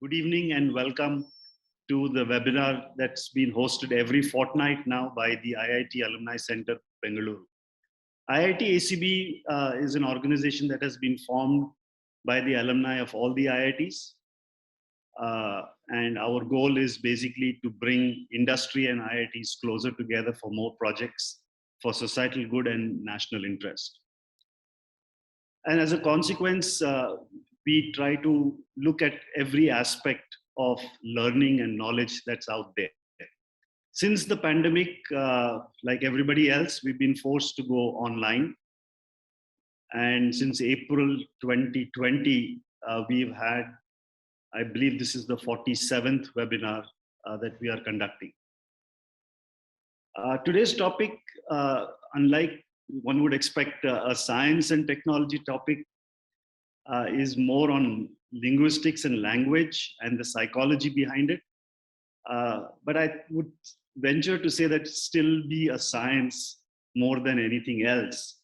Good evening and welcome to the webinar that's been hosted every fortnight now by the IIT Alumni Center, Bengaluru. IITACB is an organization that has been formed by the alumni of all the IITs. And our goal is basically to bring industry and IITs closer together for more projects for societal good and national interest. And as a consequence, we try to look at every aspect of learning and knowledge that's out there. Since the pandemic, like everybody else, we've been forced to go online. And since April 2020, we've had, I believe this is the 47th webinar that we are conducting. Today's topic, unlike one would expect a science and technology topic, is more on linguistics and language and the psychology behind it. But I would venture to say that it still be a science more than anything else.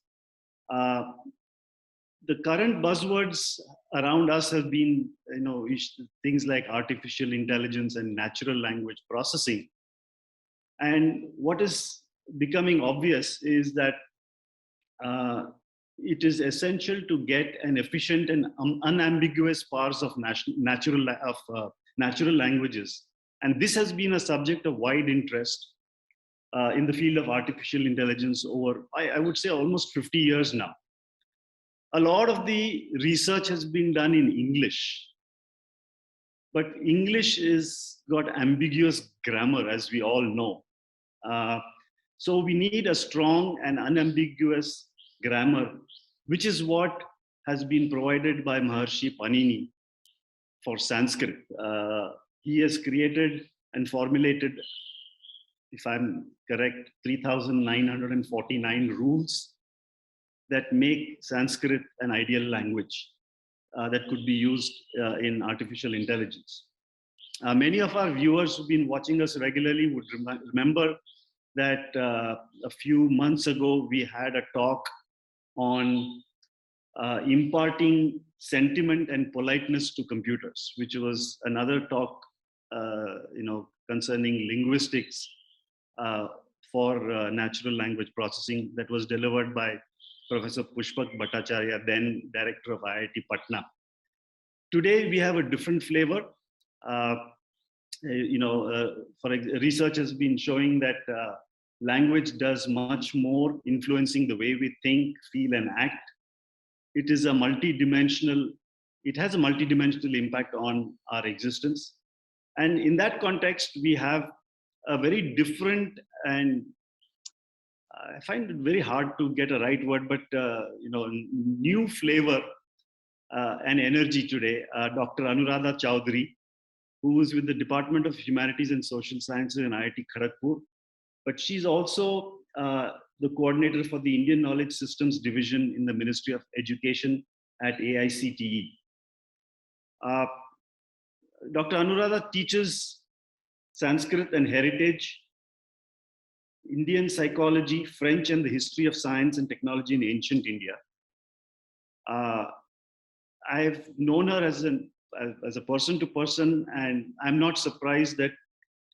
The current buzzwords around us have been, things like artificial intelligence and natural language processing. And what is becoming obvious is that it is essential to get an efficient and unambiguous parse of natural languages. And this has been a subject of wide interest in the field of artificial intelligence over, I would say, almost 50 years now. A lot of the research has been done in English, but English is got ambiguous grammar, as we all know. So we need a strong and unambiguous grammar, which is what has been provided by Maharshi Panini for Sanskrit. He has created and formulated, if I'm correct, 3,949 rules that make Sanskrit an ideal language that could be used in artificial intelligence. Many of our viewers who've been watching us regularly would remember that a few months ago, we had a talk on imparting sentiment and politeness to computers, which was another talk, concerning linguistics for natural language processing that was delivered by Professor Pushpak Bhattacharya, then director of IIT Patna. Today we have a different flavor. Research has been showing that language does much more influencing the way we think, feel, and act. It has a multidimensional impact on our existence. And in that context, we have a very different, and I find it very hard to get a right word, but new flavor and energy today. Dr. Anuradha Choudry, who is with the Department of Humanities and Social Sciences in IIT Kharagpur, but she's also the coordinator for the Indian Knowledge Systems Division in the Ministry of Education at AICTE. Dr. Anuradha teaches Sanskrit and heritage, Indian psychology, French, and the history of science and technology in ancient India. I've known her as a person to person, and I'm not surprised that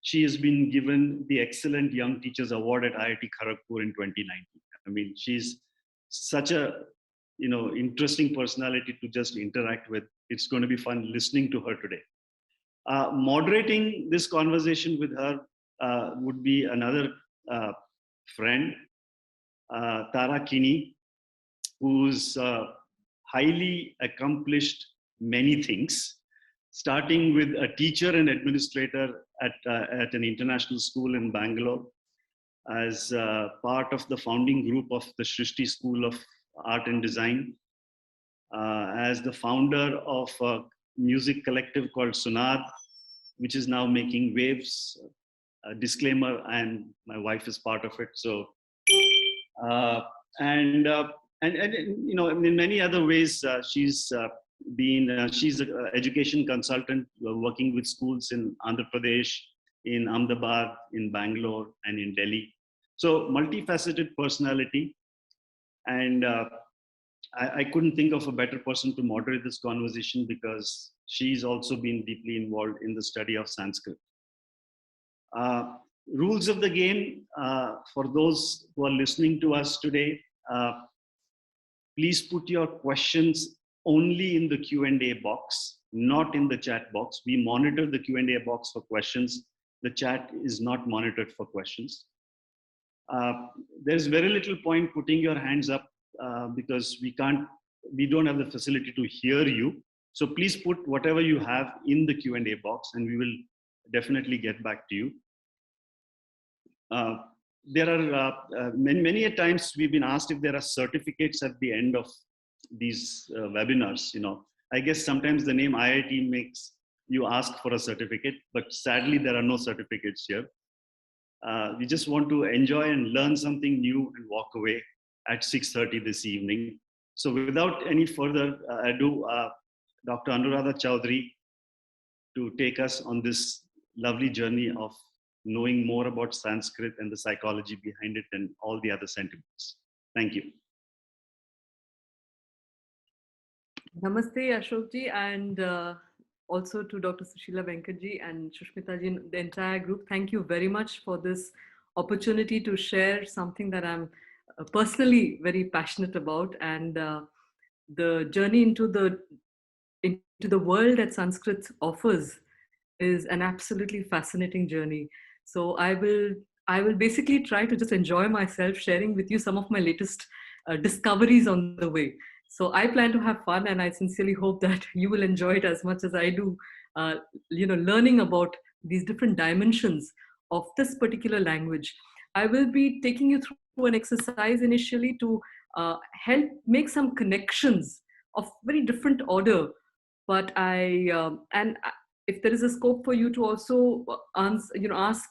she has been given the Excellent Young Teachers Award at IIT Kharagpur in 2019. I mean, she's such a interesting personality to just interact with. It's going to be fun listening to her today. Moderating this conversation with her would be another friend, Tara Kinney, who's highly accomplished many things, starting with a teacher and administrator at an international school in Bangalore, as part of the founding group of the Srishti School of Art and Design, as the founder of a music collective called Sunad, which is now making waves. Disclaimer, and my wife is part of it. So, in many other ways, she's an education consultant working with schools in Andhra Pradesh, in Ahmedabad, in Bangalore, and in Delhi. So multifaceted personality. And I couldn't think of a better person to moderate this conversation because she's also been deeply involved in the study of Sanskrit. Rules of the game for those who are listening to us today. Please put your questions only in the Q&A box, not in the chat box. We monitor the Q&A box for questions. The chat is not monitored for questions. There's very little point putting your hands up because we don't have the facility to hear you. So please put whatever you have in the Q&A box and we will definitely get back to you. There are many a times we've been asked if there are certificates at the end of these webinars. I guess sometimes the name IIT makes you ask for a certificate, but sadly there are no certificates here. We just want to enjoy and learn something new and walk away at 6:30 this evening. So without any further ado, Dr. Anuradha Choudry to take us on this lovely journey of knowing more about Sanskrit and the psychology behind it and all the other sentiments. Thank you. Namaste, Ashokji, and also to Dr. Sushila Venkatji and Shushmitaji and the entire group. Thank you very much for this opportunity to share something that I'm personally very passionate about, and the journey into the world that Sanskrit offers is an absolutely fascinating journey. So I will basically try to just enjoy myself sharing with you some of my latest discoveries on the way. So I plan to have fun, and I sincerely hope that you will enjoy it as much as I do, learning about these different dimensions of this particular language. I will be taking you through an exercise initially to help make some connections of very different order. But if there is a scope for you to also ask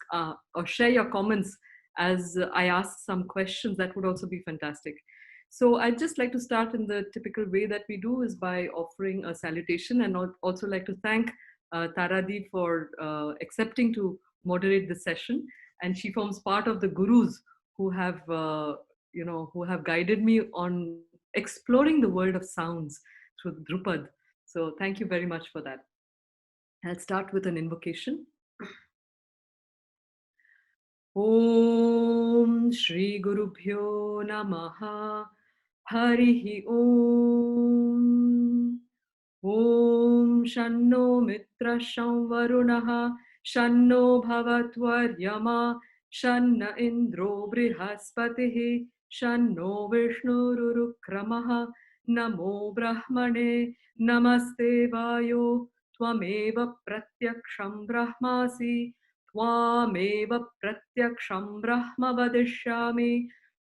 or share your comments as I ask some questions, that would also be fantastic. So I'd just like to start in the typical way that we do, is by offering a salutation, and I'd also like to thank Taradi for accepting to moderate this session. And she forms part of the gurus who have guided me on exploring the world of sounds through Drupad. So thank you very much for that. I'll start with an invocation. Om Shri Gurubhyo Namaha Harihi Om. Om Shanno Mitra Varunaha Shanno Bhavatvaryama Shanna Indro Brihaspatihi Shanno Vishnurukramaha Namo Brahmane Namaste Vayo Tvameva Pratyaksham Brahmasi Tvameva Pratyaksham Brahma Vadishyami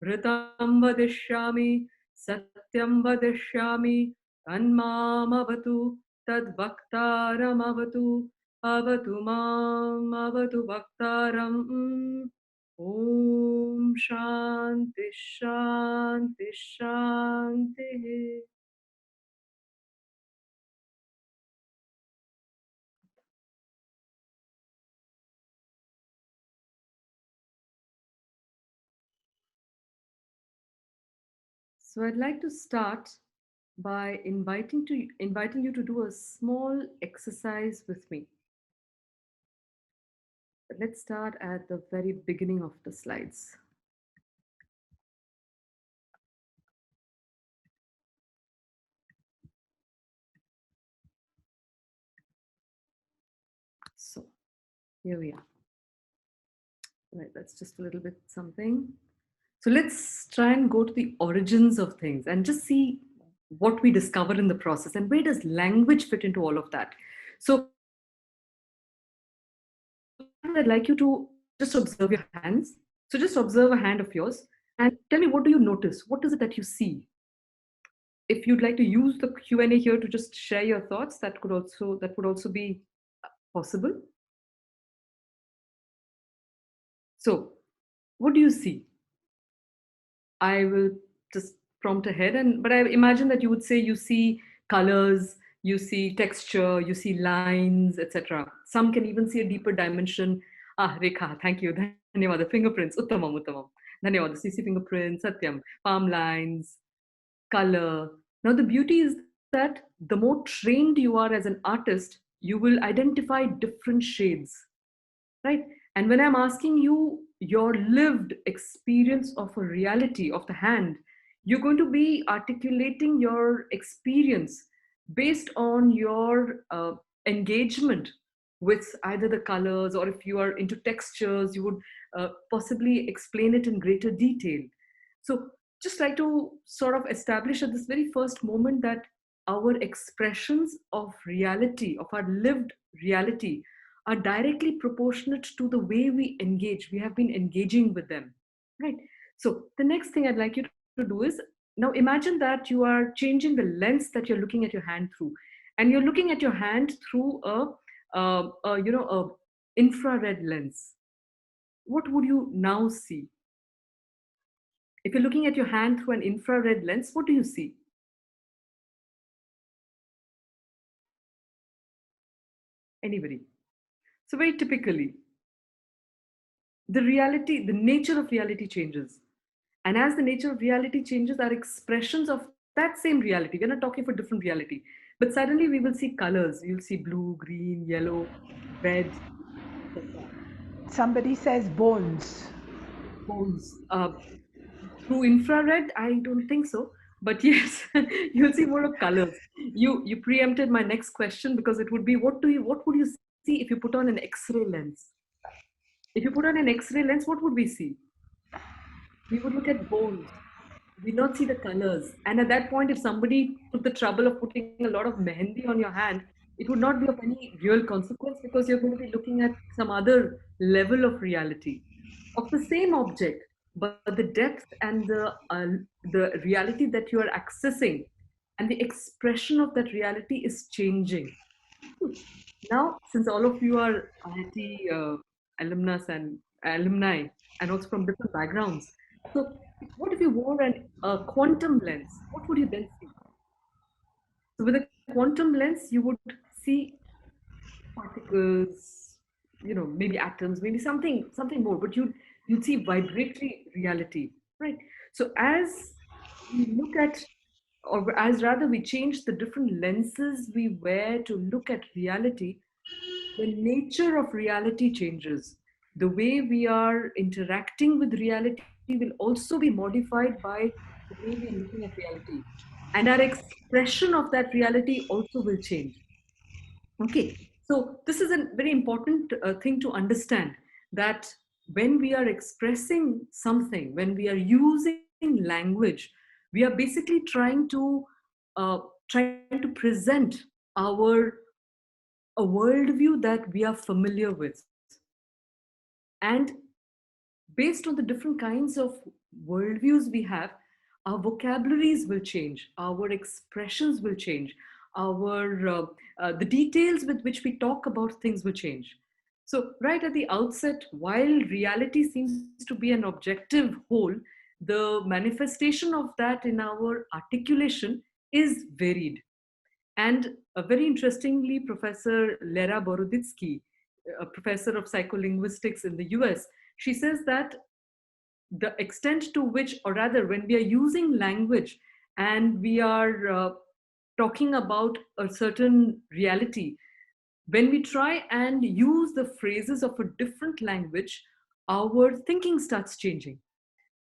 Vritam Vadishyami Satyam Vadishyami Tanmamavatu Tadbhaktaramavatu Avatu Mam Avatu Bhaktaram. Om Shanti Shanti Shanti. So I'd like to start by inviting you to do a small exercise with me. But let's start at the very beginning of the slides. So here we are. Right, that's just a little bit something. So let's try and go to the origins of things and just see what we discover in the process, and where does language fit into all of that. So I'd like you to just observe your hands. So just observe a hand of yours and tell me, what do you notice? What is it that you see? If you'd like to use the Q&A here to just share your thoughts, that would also be possible. So what do you see? I will just prompt ahead, but I imagine that you would say you see colors, you see texture, you see lines, etc. Some can even see a deeper dimension. Rekha, thank you. Dhanyawad. Fingerprints, uttamam. Dhanyawad. CC fingerprints, Satyam. Palm lines, color, Now, the beauty is that the more trained you are as an artist, you will identify different shades, right? And when I'm asking you your lived experience of a reality of the hand, you're going to be articulating your experience based on your engagement with either the colors, or if you are into textures, you would possibly explain it in greater detail. So just try to sort of establish at this very first moment that our expressions of reality, of our lived reality, are directly proportionate to the way we engage. We have been engaging with them, right? So the next thing I'd like you to do is, now imagine that you are changing the lens that you're looking at your hand through, and you're looking at your hand through a infrared lens. What would you now see? If you're looking at your hand through an infrared lens, what do you see? Anybody? So very typically, the reality, the nature of reality changes. And as the nature of reality changes, our expressions of that same reality, we're not talking for different reality, but suddenly we will see colors. You'll see blue, green, yellow, red, etc. Somebody says bones. Bones. Through infrared, I don't think so. But yes, you'll see more of colors. You preempted my next question, because it would be, what would you see if you put on an X-ray lens? If you put on an X-ray lens, what would we see? We would look at bones. We not see the colors. And at that point, if somebody took the trouble of putting a lot of mehendi on your hand, it would not be of any real consequence, because you're going to be looking at some other level of reality of the same object, but the depth and the reality that you are accessing and the expression of that reality is changing. Now, since all of you are IIT alumnus and alumni, and also from different backgrounds, so what if you wore a quantum lens? What would you then see? So with a quantum lens, you would see particles, maybe atoms, maybe something more, but you'd see vibratory reality, right? So as we look at, or as rather we change the different lenses we wear to look at reality, the nature of reality changes. The way we are interacting with reality will also be modified by the way we are looking at reality. And our expression of that reality also will change. Okay, so this is a very important thing to understand, that when we are expressing something, when we are using language, we are basically uh, trying to present our a worldview that we are familiar with. And based on the different kinds of worldviews we have, our vocabularies will change, our expressions will change, the details with which we talk about things will change. So, right at the outset, while reality seems to be an objective whole, the manifestation of that in our articulation is varied. And very interestingly, Professor Lera Boroditsky, a professor of psycholinguistics in the US, she says that the extent to which, or rather, when we are using language and we are talking about a certain reality, when we try and use the phrases of a different language, our thinking starts changing.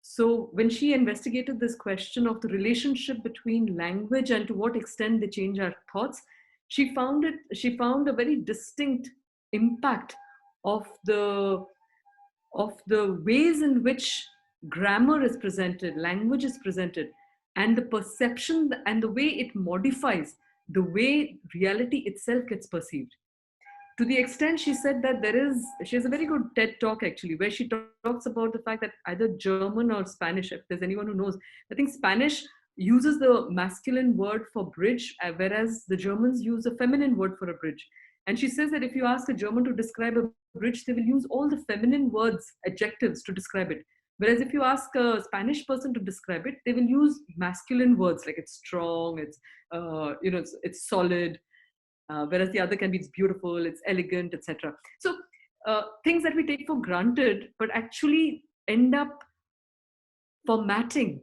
So when she investigated this question of the relationship between language and to what extent they change our thoughts, she found a very distinct impact of the ways in which grammar is presented, language is presented, and the perception and the way it modifies the way reality itself gets perceived. To the extent she said that she has a very good TED talk actually, where she talks about the fact that either German or Spanish, if there's anyone who knows, I think Spanish uses the masculine word for bridge, whereas the Germans use a feminine word for a bridge. And she says that if you ask a German to describe a bridge, they will use all the feminine words, adjectives to describe it. Whereas if you ask a Spanish person to describe it, they will use masculine words like it's strong, it's solid, whereas the other can be it's beautiful, it's elegant, etc. So things that we take for granted, but actually end up formatting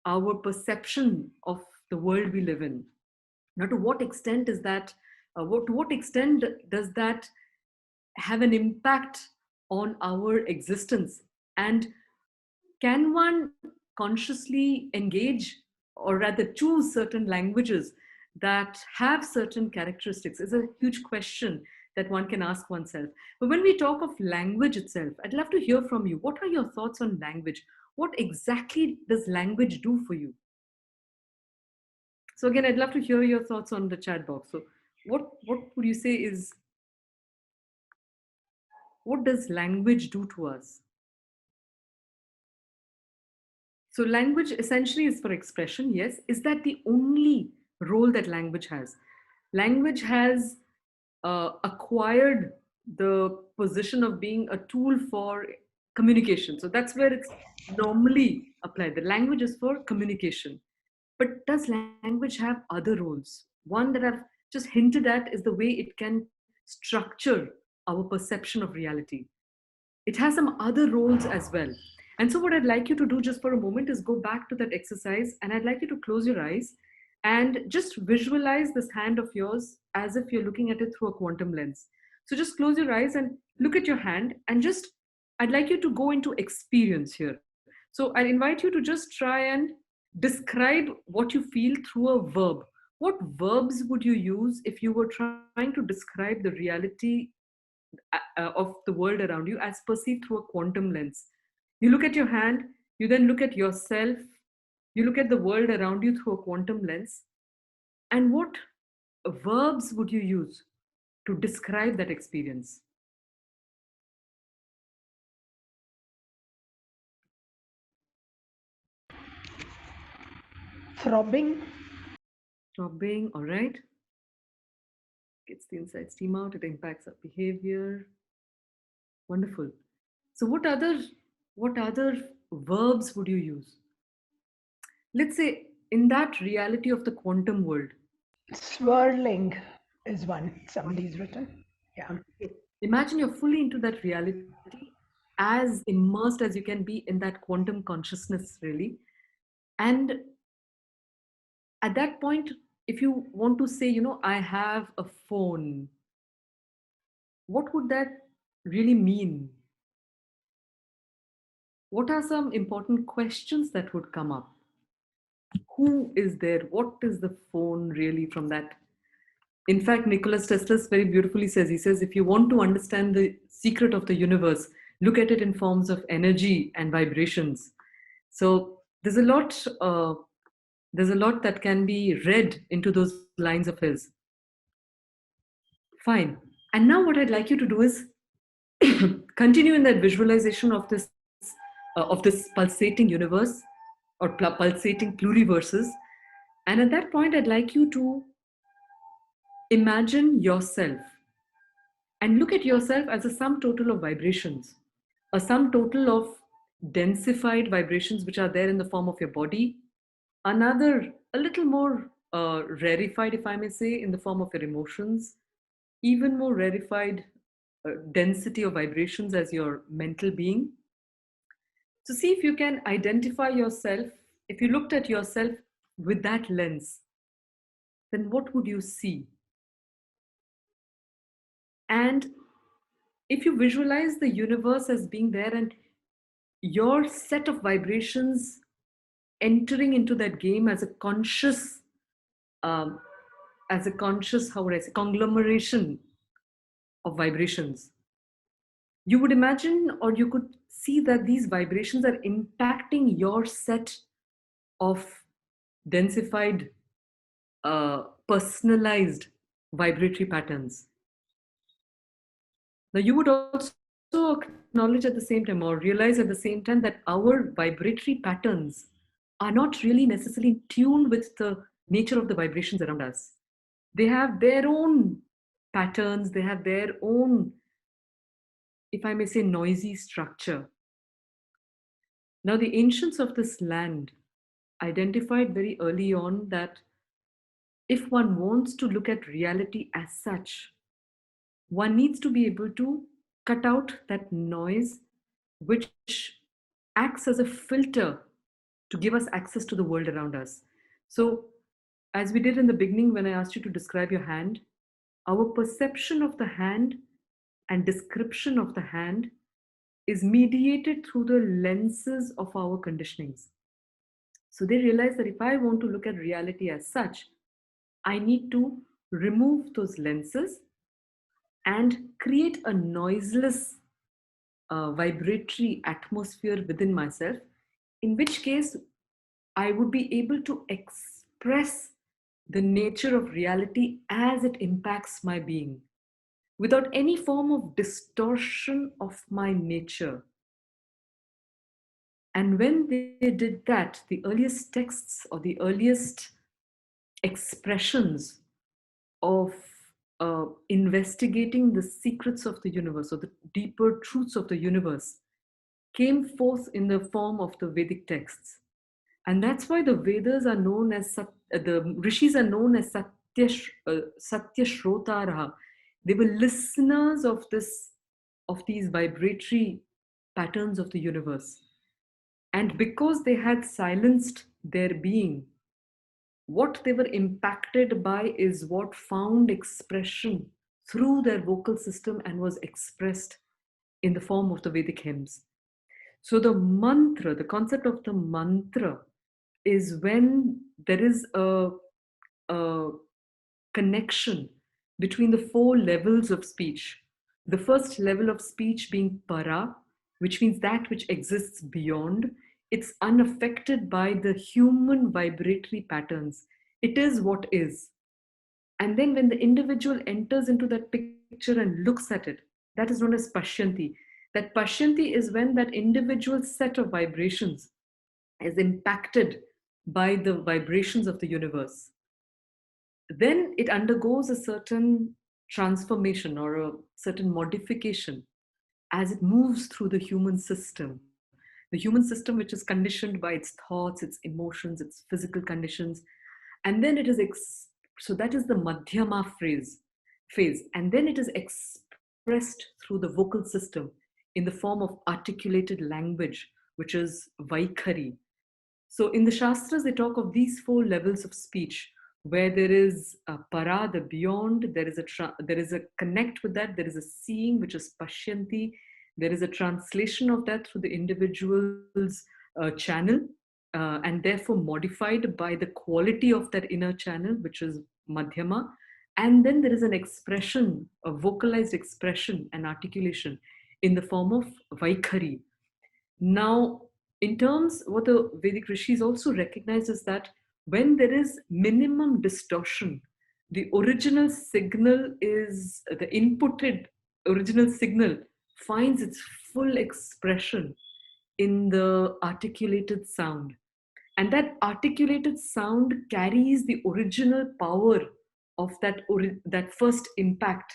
our perception of the world we live in. Now, to what extent is that, to what extent does that have an impact on our existence? And can one consciously engage, or rather choose, certain languages that have certain characteristics? Is a huge question that one can ask oneself. But when we talk of language itself, I'd love to hear from you. What are your thoughts on language? What exactly does language do for you? So again, I'd love to hear your thoughts on the chat box. So what would you say is, what does language do to us? So language essentially is for expression, yes. Is that the only role that language has? Language has acquired the position of being a tool for communication. So that's where it's normally applied. The language is for communication. But does language have other roles? One that I've just hinted at is the way it can structure our perception of reality. It has some other roles as well. And so what I'd like you to do just for a moment is go back to that exercise, and I'd like you to close your eyes and just visualize this hand of yours as if you're looking at it through a quantum lens. So just close your eyes and look at your hand, and just, I'd like you to go into experience here. So I invite you to just try and describe what you feel through a verb. What verbs would you use if you were trying to describe the reality of the world around you as perceived through a quantum lens? You look at your hand, you then look at yourself, you look at the world around you through a quantum lens, and what verbs would you use to describe that experience? Throbbing. Throbbing, all right. Gets the inside steam out, it impacts our behavior. Wonderful. So what other verbs would you use? Let's say in that reality of the quantum world. Swirling is one somebody's written. Yeah. Imagine you're fully into that reality, as immersed as you can be in that quantum consciousness, really. And at that point, if you want to say, I have a phone, what would that really mean? What are some important questions that would come up? Who is there? What is the phone really from that? In fact, Nicholas Tesla very beautifully says, he says, if you want to understand the secret of the universe, look at it in forms of energy and vibrations. So there's a lot that can be read into those lines of his. Fine. And now what I'd like you to do is continue in that visualization of this pulsating universe, or pulsating pluriverses. And at that point, I'd like you to imagine yourself and look at yourself as a sum total of vibrations, a sum total of densified vibrations which are there in the form of your body, another a little more rarefied, if I may say, in the form of your emotions, even more rarefied density of vibrations as your mental being. So see if you can identify yourself. If you looked at yourself with that lens, then what would you see? And if you visualize the universe as being there and your set of vibrations entering into that game as a conscious, how would I say, conglomeration of vibrations, you would imagine, or you could see that these vibrations are impacting your set of densified, personalized vibratory patterns. Now, you would also acknowledge at the same time, or realize at the same time, that our vibratory patterns are not really necessarily tuned with the nature of the vibrations around us. They have their own patterns, they have their own, if I may say, noisy structure. Now, the ancients of this land identified very early on that if one wants to look at reality as such, one needs to be able to cut out that noise which acts as a filter to give us access to the world around us. So as we did in the beginning when I asked you to describe your hand, our perception of the hand and description of the hand is mediated through the lenses of our conditionings. So they realize that if I want to look at reality as such, I need to remove those lenses and create a noiseless vibratory atmosphere within myself, in which case I would be able to express the nature of reality as it impacts my being without any form of distortion of my nature. And when they did that, the earliest texts or the earliest expressions of investigating the secrets of the universe or the deeper truths of the universe came forth in the form of the Vedic texts. And that's why the Vedas are known as, the rishis are known as Satyashrotaraha. They were listeners of these vibratory patterns of the universe. And because they had silenced their being, what they were impacted by is what found expression through their vocal system and was expressed in the form of the Vedic hymns. So the mantra, the concept of the mantra, is when there is a connection between the four levels of speech. The first level of speech being para, which means that which exists beyond. It's unaffected by the human vibratory patterns. It is what is. And then when the individual enters into that picture and looks at it, that is known as pashyanti. That pashyanti is when that individual set of vibrations is impacted by the vibrations of the universe. Then it undergoes a certain transformation or a certain modification as it moves through the human system. The human system, which is conditioned by its thoughts, its emotions, its physical conditions. And then it is, so that is the madhyama phase. And then it is expressed through the vocal system in the form of articulated language, which is vaikhari. So in the Shastras, they talk of these four levels of speech, where there is a para, the beyond, there is a connect with that, there is a seeing, which is pashyanti, there is a translation of that through the individual's channel, and therefore modified by the quality of that inner channel, which is madhyama. And then there is an expression, a vocalized expression and articulation in the form of vaikhari. Now, in terms, what the Vedic rishis also recognize is that when there is minimum distortion, the original signal is, the inputted original signal finds its full expression in the articulated sound. And that articulated sound carries the original power of that first impact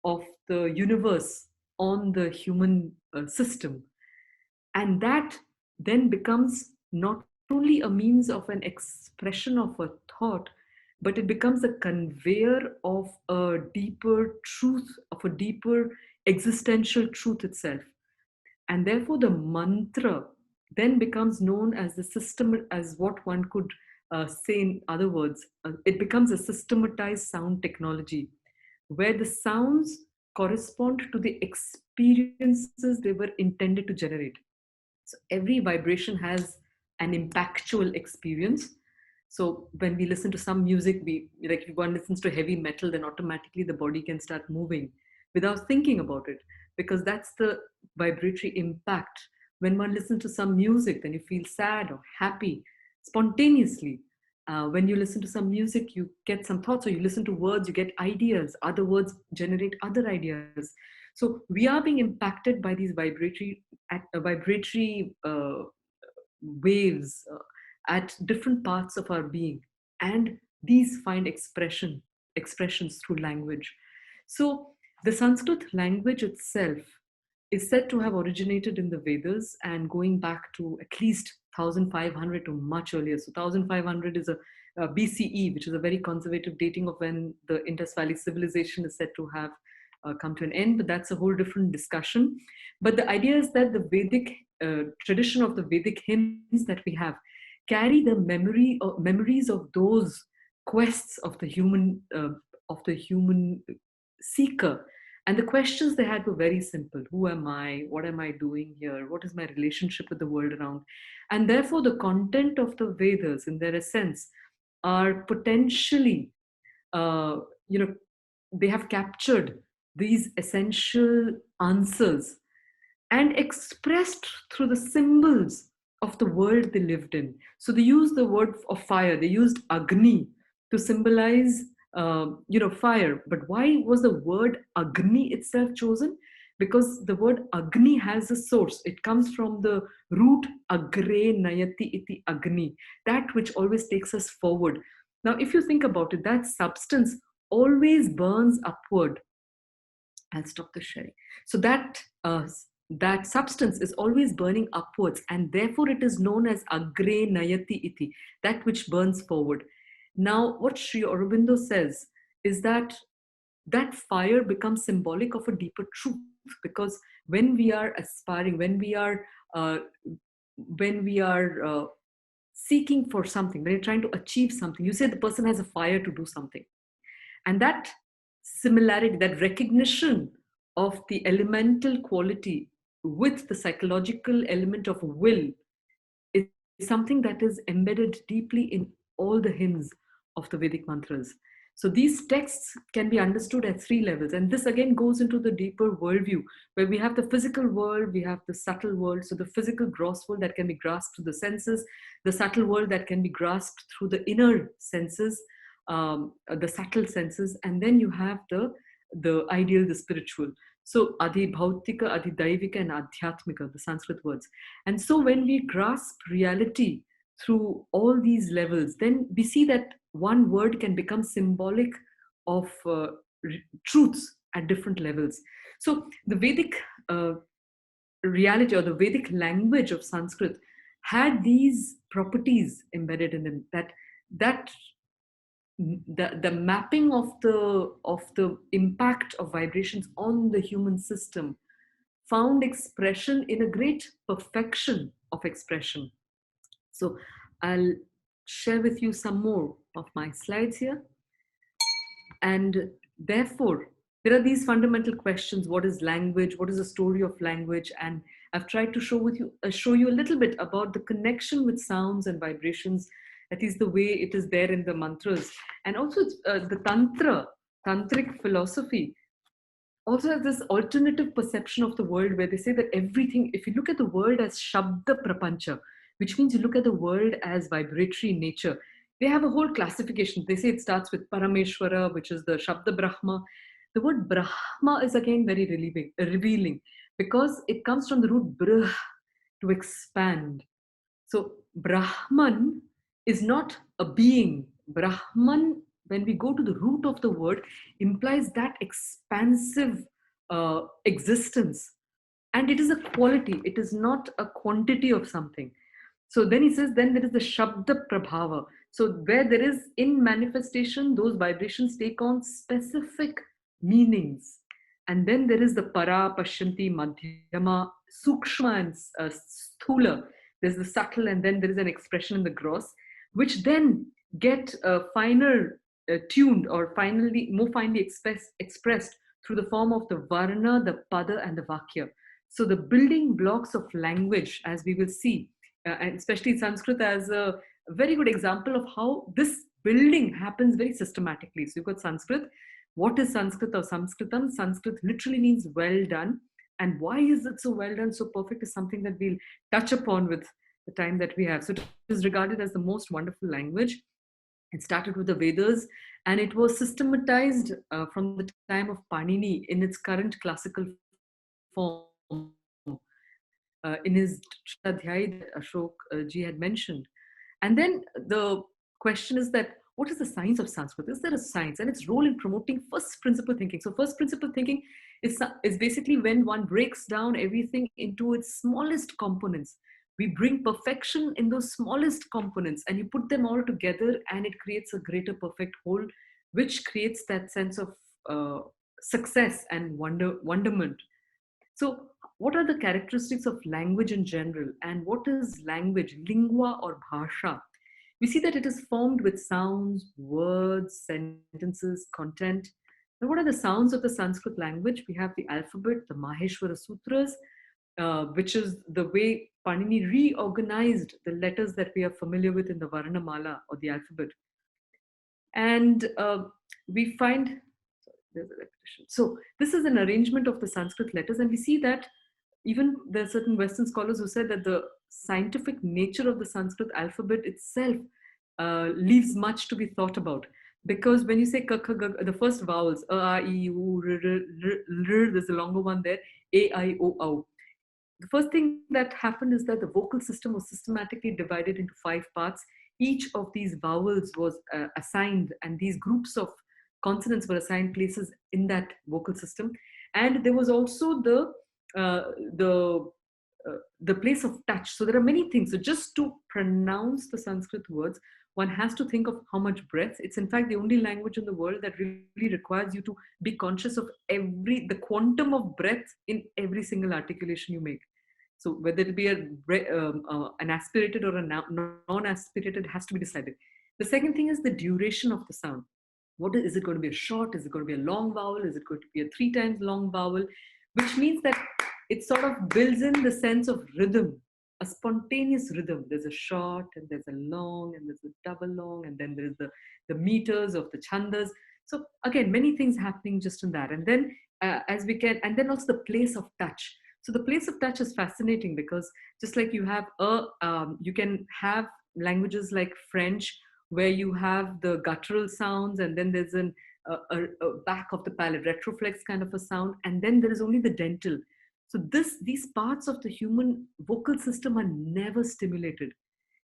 of the universe on the human system. And that then becomes not only a means of an expression of a thought, but it becomes a conveyor of a deeper truth, of a deeper existential truth itself. And therefore the mantra then becomes known as the system, as what one could say in other words, it becomes a systematized sound technology, where the sounds correspond to the experiences they were intended to generate. So every vibration has an impactual experience. So when we listen to some music, like if one listens to heavy metal, then automatically the body can start moving without thinking about it, because that's the vibratory impact. When one listens to some music, then you feel sad or happy spontaneously. When you listen to some music, you get some thoughts, or you listen to words, you get ideas. Other words generate other ideas. So we are being impacted by these vibratory waves at different parts of our being, and these find expressions through language. So the Sanskrit language itself is said to have originated in the Vedas and going back to at least 1500 to much earlier. So 1500 is a BCE, which is a very conservative dating of when the Indus Valley civilization is said to have come to an end, but that's a whole different discussion. But the idea is that the Vedic tradition of the Vedic hymns that we have carry the memories of those quests of the human seeker. And the questions they had were very simple. Who am I? What am I doing here? What is my relationship with the world around? And therefore, the content of the Vedas, in their essence, are potentially, they have captured these essential answers and expressed through the symbols of the world they lived in. So they used the word of fire. They used Agni to symbolize, fire. But why was the word Agni itself chosen? Because the word Agni has a source. It comes from the root Agre Nayati iti Agni, that which always takes us forward. Now, if you think about it, that substance always burns upward. I'll stop the sharing. So that substance is always burning upwards, and therefore it is known as Agre Nayati iti, that which burns forward. Now, what Sri Aurobindo says is that that fire becomes symbolic of a deeper truth, because when we are aspiring, when we are seeking for something, when you're trying to achieve something, you say the person has a fire to do something. And that similarity, that recognition of the elemental quality with the psychological element of will is something that is embedded deeply in all the hymns of the Vedic mantras. So these texts can be understood at three levels. And this again goes into the deeper worldview, where we have the physical world, we have the subtle world. So the physical gross world that can be grasped through the senses, the subtle world that can be grasped through the inner senses, the subtle senses, and then you have the ideal, the spiritual. So Adi Bhautika, Adi Daivika, and Adhyatmika, the Sanskrit words. And so when we grasp reality through all these levels, then we see that one word can become symbolic of truths at different levels. So the Vedic reality, or the Vedic language of Sanskrit, had these properties embedded in them, that the mapping of the impact of vibrations on the human system found expression in a great perfection of expression. So I'll share with you some more of my slides here. And therefore, there are these fundamental questions. What is language? What is the story of language? And I've tried to show you a little bit about the connection with sounds and vibrations. That is the way it is there in the mantras. And also the tantric philosophy also has this alternative perception of the world, where they say that everything, if you look at the world as Shabda Prapancha, which means you look at the world as vibratory in nature, they have a whole classification. They say it starts with Parameshwara, which is the Shabda Brahma. The word Brahma is again very revealing, because it comes from the root Brah, to expand. So Brahman is not a being. Brahman, when we go to the root of the word, implies that expansive existence. And it is a quality, it is not a quantity of something. So then he says, then there is the Shabda Prabhava. So where there is in manifestation, those vibrations take on specific meanings. And then there is the Para, Pashyanti, Madhyama, Sukshma, and Sthula. There's the subtle, and then there is an expression in the gross, which then get finer tuned, or more finely expressed through the form of the Varna, the Pada, and the Vakya. So the building blocks of language, as we will see, and especially Sanskrit as a very good example of how this building happens very systematically. So you've got Sanskrit. What is Sanskrit or Sanskritam? Sanskrit literally means well done. And why is it so well done, so perfect, is something that we'll touch upon with the time that we have. So it is regarded as the most wonderful language. It started with the Vedas, and it was systematized from the time of Panini in its current classical form. In his Adhyay that Ashok ji had mentioned. And then the question is that, what is the science of Sanskrit? Is there a science? And its role in promoting first principle thinking. So first principle thinking is basically when one breaks down everything into its smallest components. We bring perfection in those smallest components, and you put them all together, and it creates a greater perfect whole, which creates that sense of success and wonderment. So what are the characteristics of language in general, and what is language, lingua or bhasha? we see that it is formed with sounds, words, sentences, content. Now, what are the sounds of the Sanskrit language? We have the alphabet, the Maheshwara Sutras, which is the way Panini reorganized the letters that we are familiar with in the Varnamala or the alphabet. And we find, sorry, there's a repetition. So this is an arrangement of the Sanskrit letters, and we see that even there are certain Western scholars who said that the scientific nature of the Sanskrit alphabet itself leaves much to be thought about. Because when you say ka, kha, ga, the first vowels, a, I, E, U, r, r, r, r, there's a longer one there, A, I, O, O. The first thing that happened is that the vocal system was systematically divided into 5 parts. Each of these vowels was assigned, and these groups of consonants were assigned places in that vocal system. And there was also the place of touch. So there are many things. So just to pronounce the Sanskrit words, one has to think of how much breath. It's in fact the only language in the world that really requires you to be conscious of the quantum of breath in every single articulation you make. So whether it be an aspirated or a non-aspirated has to be decided. The second thing is the duration of the sound. Is it going to be a short? Is it going to be a long vowel? Is it going to be a 3 times long vowel? Which means that it sort of builds in the sense of rhythm, a spontaneous rhythm. There's a short, and there's a long, and there's a double long, and then there's the meters of the chandas. So again, many things happening just in that. And then and then also the place of touch. So the place of touch is fascinating because just like you have you can have languages like French where you have the guttural sounds, and then there's a back of the palate, retroflex kind of a sound, and then there is only the dental. So these parts of the human vocal system are never stimulated.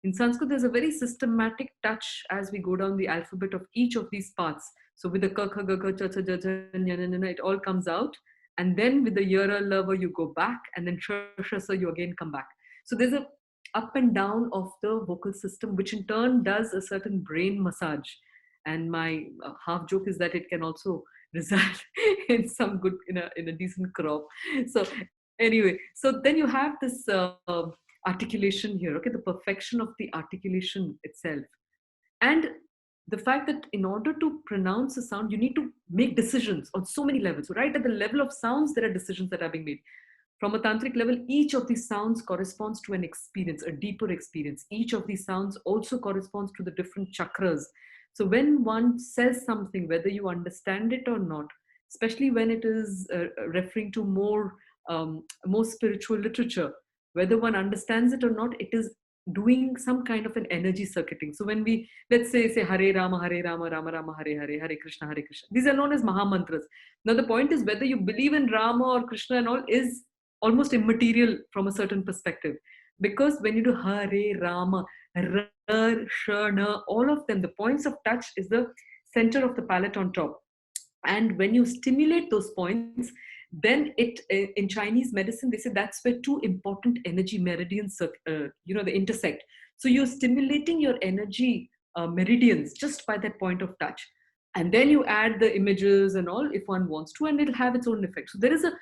In Sanskrit, there's a very systematic touch as we go down the alphabet of each of these parts. So with the ka, kha, ga, ga, cha, cha, ja, ja, nya, nya, nya, it all comes out. And then with the yara, lava, you go back, and then shasa, you again come back. So there's a up and down of the vocal system, which in turn does a certain brain massage. And my half joke is that it can also result in some good, in a decent crop. So anyway, so then you have this articulation here, okay, the perfection of the articulation itself. And the fact that in order to pronounce a sound, you need to make decisions on so many levels. So right at the level of sounds, there are decisions that are being made. From a tantric level, each of these sounds corresponds to an experience, a deeper experience. Each of these sounds also corresponds to the different chakras. So when one says something, whether you understand it or not, especially when it is referring to more spiritual literature, whether one understands it or not, it is doing some kind of an energy circuiting. So when we, let's say Hare Rama, Rama Rama, Hare Hare, Hare Krishna, Hare Krishna. These are known as Maha Mantras. Now the point is whether you believe in Rama or Krishna and all is almost immaterial from a certain perspective. Because when you do Hare Rama, Rar, Shana, all of them, the points of touch is the center of the palate on top. And when you stimulate those points, then in Chinese medicine, they say that's where 2 important energy meridians, they intersect. So you're stimulating your energy meridians just by that point of touch. And then you add the images and all if one wants to, and it'll have its own effect. So there is a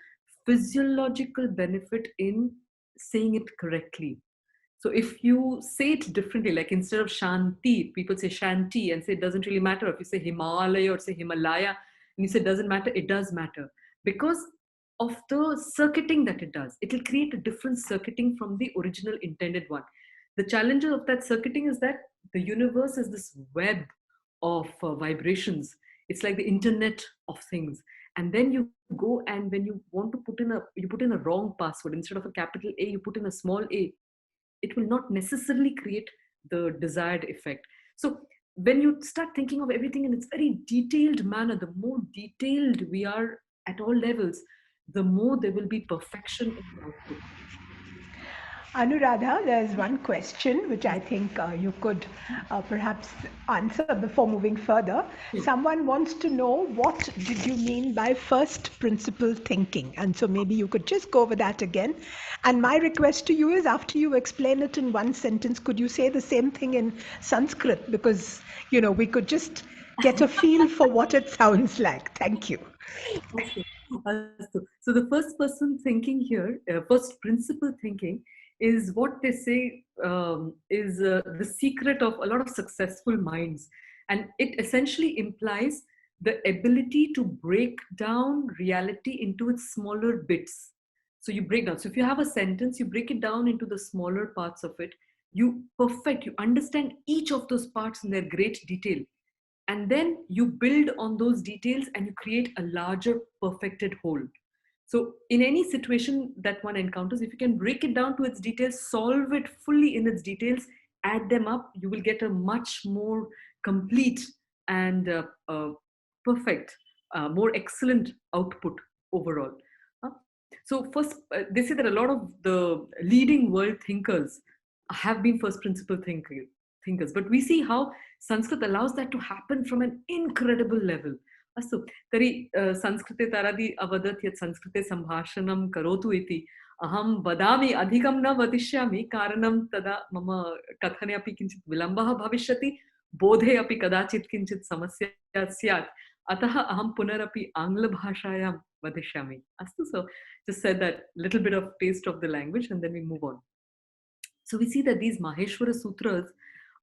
physiological benefit in saying it correctly. So if you say it differently, like instead of Shanti, people say Shanti and say it doesn't really matter. If you say Himalaya or say Himalaya, and you say it doesn't matter, it does matter. Because of the circuiting that it does. It will create a different circuiting from the original intended one. The challenge of that circuiting is that the universe is this web of vibrations. It's like the internet of things. And then you go, and when you want to put in a wrong password, instead of a capital A, you put in a small a. It will not necessarily create the desired effect. So when you start thinking of everything in its very detailed manner, the more detailed we are at all levels, the more there will be perfection in the output. Anuradha, there's one question which I think you could perhaps answer before moving further. Someone wants to know, what did you mean by first principle thinking? And so maybe you could just go over that again. And my request to you is, after you explain it in one sentence, could you say the same thing in Sanskrit? Because, we could just get a feel for what it sounds like. Thank you. Okay. So the first person thinking here, first principle thinking, is what they say is the secret of a lot of successful minds. And it essentially implies the ability to break down reality into its smaller bits. So you break down. So if you have a sentence, you break it down into the smaller parts of it. You understand each of those parts in their great detail. And then you build on those details and you create a larger perfected whole. So in any situation that one encounters, if you can break it down to its details, solve it fully in its details, add them up, you will get a much more complete and perfect, more excellent output overall. So first, they say that a lot of the leading world thinkers have been first principle thinkers, but we see how Sanskrit allows that to happen from an incredible level. अस्तु तर्हि संस्कृते तारादि अवदत् यत् संस्कृते सम्भाषणं करोतु इति अहं वदामि अधिकं न वदिष्यामि कारणं तदा मम कथने अपि किञ्चित् विलम्बः भविष्यति बोधे अपि कदाचित् किञ्चित् समस्या स्यात् अतः अहं पुनरपि आङ्ग्लभाषायां वदिष्यामि अस्तु so just said that little bit of taste of the language and then we move on. So we see that these Maheshwara Sutras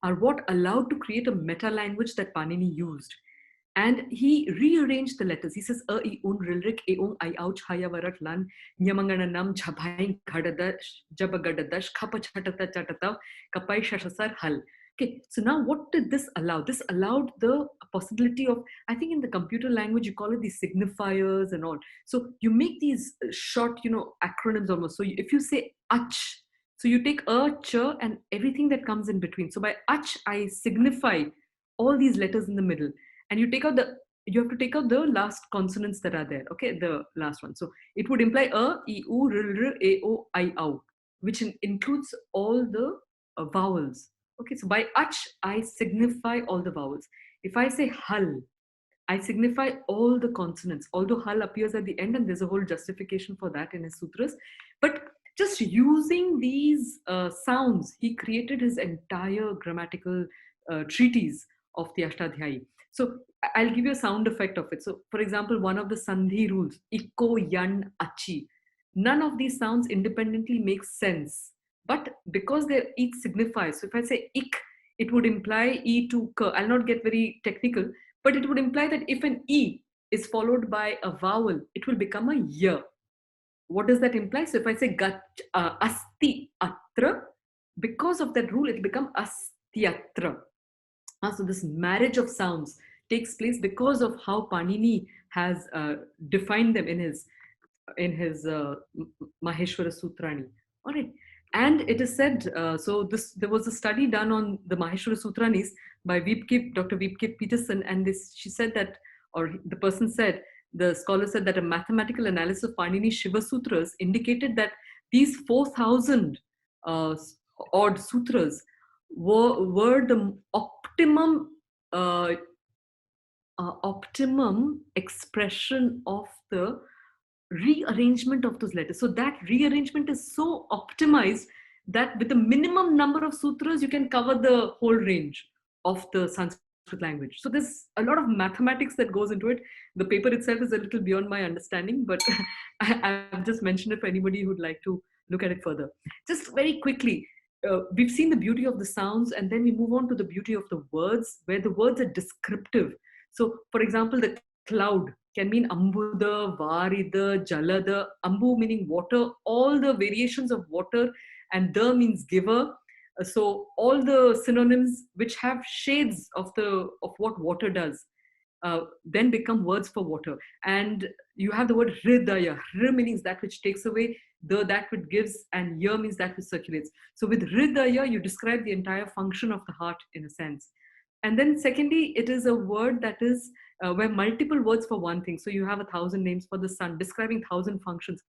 are what allowed to create a meta language that Panini used. And he rearranged the letters. He says, a, I, un, rilrik, e, ung, I, ouch, haya, varat, lan, nyamangana, nam, jhabain, khadadash, jabagadadash, khapa, chatata, chatatav, kapai, shashasar, hal. Okay, so now what did this allow? This allowed the possibility of, I think in the computer language, you call it these signifiers and all. So you make these short, acronyms almost. So if you say ach, so you take a, ch, and everything that comes in between. So by ach, I signify all these letters in the middle. And you have to take out the last consonants that are there, okay, the last one. So it would imply a, I, u, r, r, a, o, I, ow, which includes all the vowels. Okay, so by ach, I signify all the vowels. If I say hal, I signify all the consonants, although hal appears at the end and there's a whole justification for that in his sutras. But just using these sounds, he created his entire grammatical treatise of the Ashtadhyayi. So I'll give you a sound effect of it. So for example, one of the Sandhi rules, ikko, yan, achi. None of these sounds independently make sense. But because they each signify, so if I say ik, it would imply e to k. I'll not get very technical, but it would imply that if an e is followed by a vowel, it will become a y. What does that imply? So if I say asti atra, because of that rule, it will become astyatra. So this marriage of sounds takes place because of how Panini has defined them in his Maheshwara Sutrani. All right. And it is said, there was a study done on the Maheshwara Sutranis by Dr. Wiebke Peterson, and she said that, or the person said, the scholar said that a mathematical analysis of Panini's Shiva Sutras indicated that these 4,000 odd sutras were the optimum expression of the rearrangement of those letters. So that rearrangement is so optimized that with the minimum number of sutras, you can cover the whole range of the Sanskrit language. So there's a lot of mathematics that goes into it. The paper itself is a little beyond my understanding, but I've just mentioned it for anybody who'd like to look at it further. Just very quickly, we've seen the beauty of the sounds, and then we move on to the beauty of the words, where the words are descriptive. So for example, the cloud can mean ambuda, varida, jalada, ambu meaning water, all the variations of water, and the means giver. So all the synonyms which have shades of what water does then become words for water. And you have the word hridaya. Hri means that which takes away, that which gives, and ya means that which circulates. So with hridaya, you describe the entire function of the heart in a sense. And then secondly, it is a word that is where multiple words for one thing. So you have 1,000 names for the sun, describing 1,000 functions.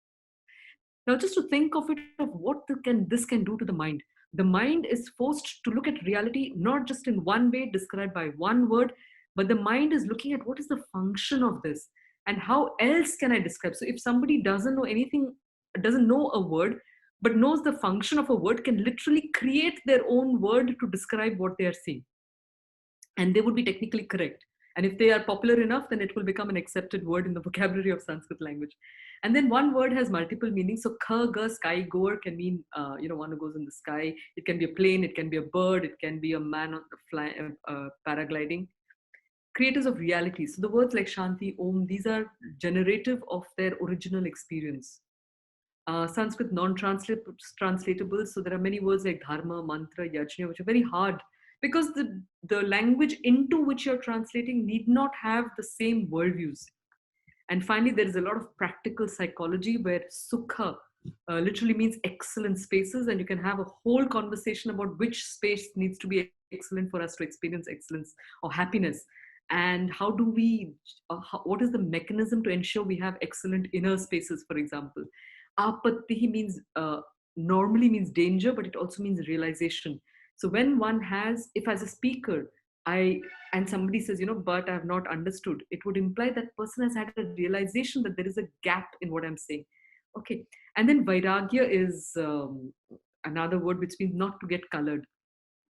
Now just to think of it, of what this can do to the mind. The mind is forced to look at reality not just in one way described by one word, but the mind is looking at what is the function of this and how else can I describe. So if somebody doesn't know anything, doesn't know a word, but knows the function of a word, can literally create their own word to describe what they are seeing. And they would be technically correct. And if they are popular enough, then it will become an accepted word in the vocabulary of Sanskrit language. And then one word has multiple meanings. So kha, ga, sky goer can mean, one who goes in the sky. It can be a plane, it can be a bird, it can be a man on paragliding. Creators of reality. So the words like Shanti, Om, these are generative of their original experience. Sanskrit non-translatable. So there are many words like dharma, mantra, yajna, which are very hard because the language into which you're translating need not have the same worldviews. And finally, there is a lot of practical psychology where sukha literally means excellent spaces, and you can have a whole conversation about which space needs to be excellent for us to experience excellence or happiness. And how do we, what is the mechanism to ensure we have excellent inner spaces, for example? Apatti means, normally means danger, but it also means realization. So when one has, if as a speaker, and somebody says, but I have not understood, it would imply that person has had a realization that there is a gap in what I'm saying. Okay. And then vairagya is another word which means not to get colored.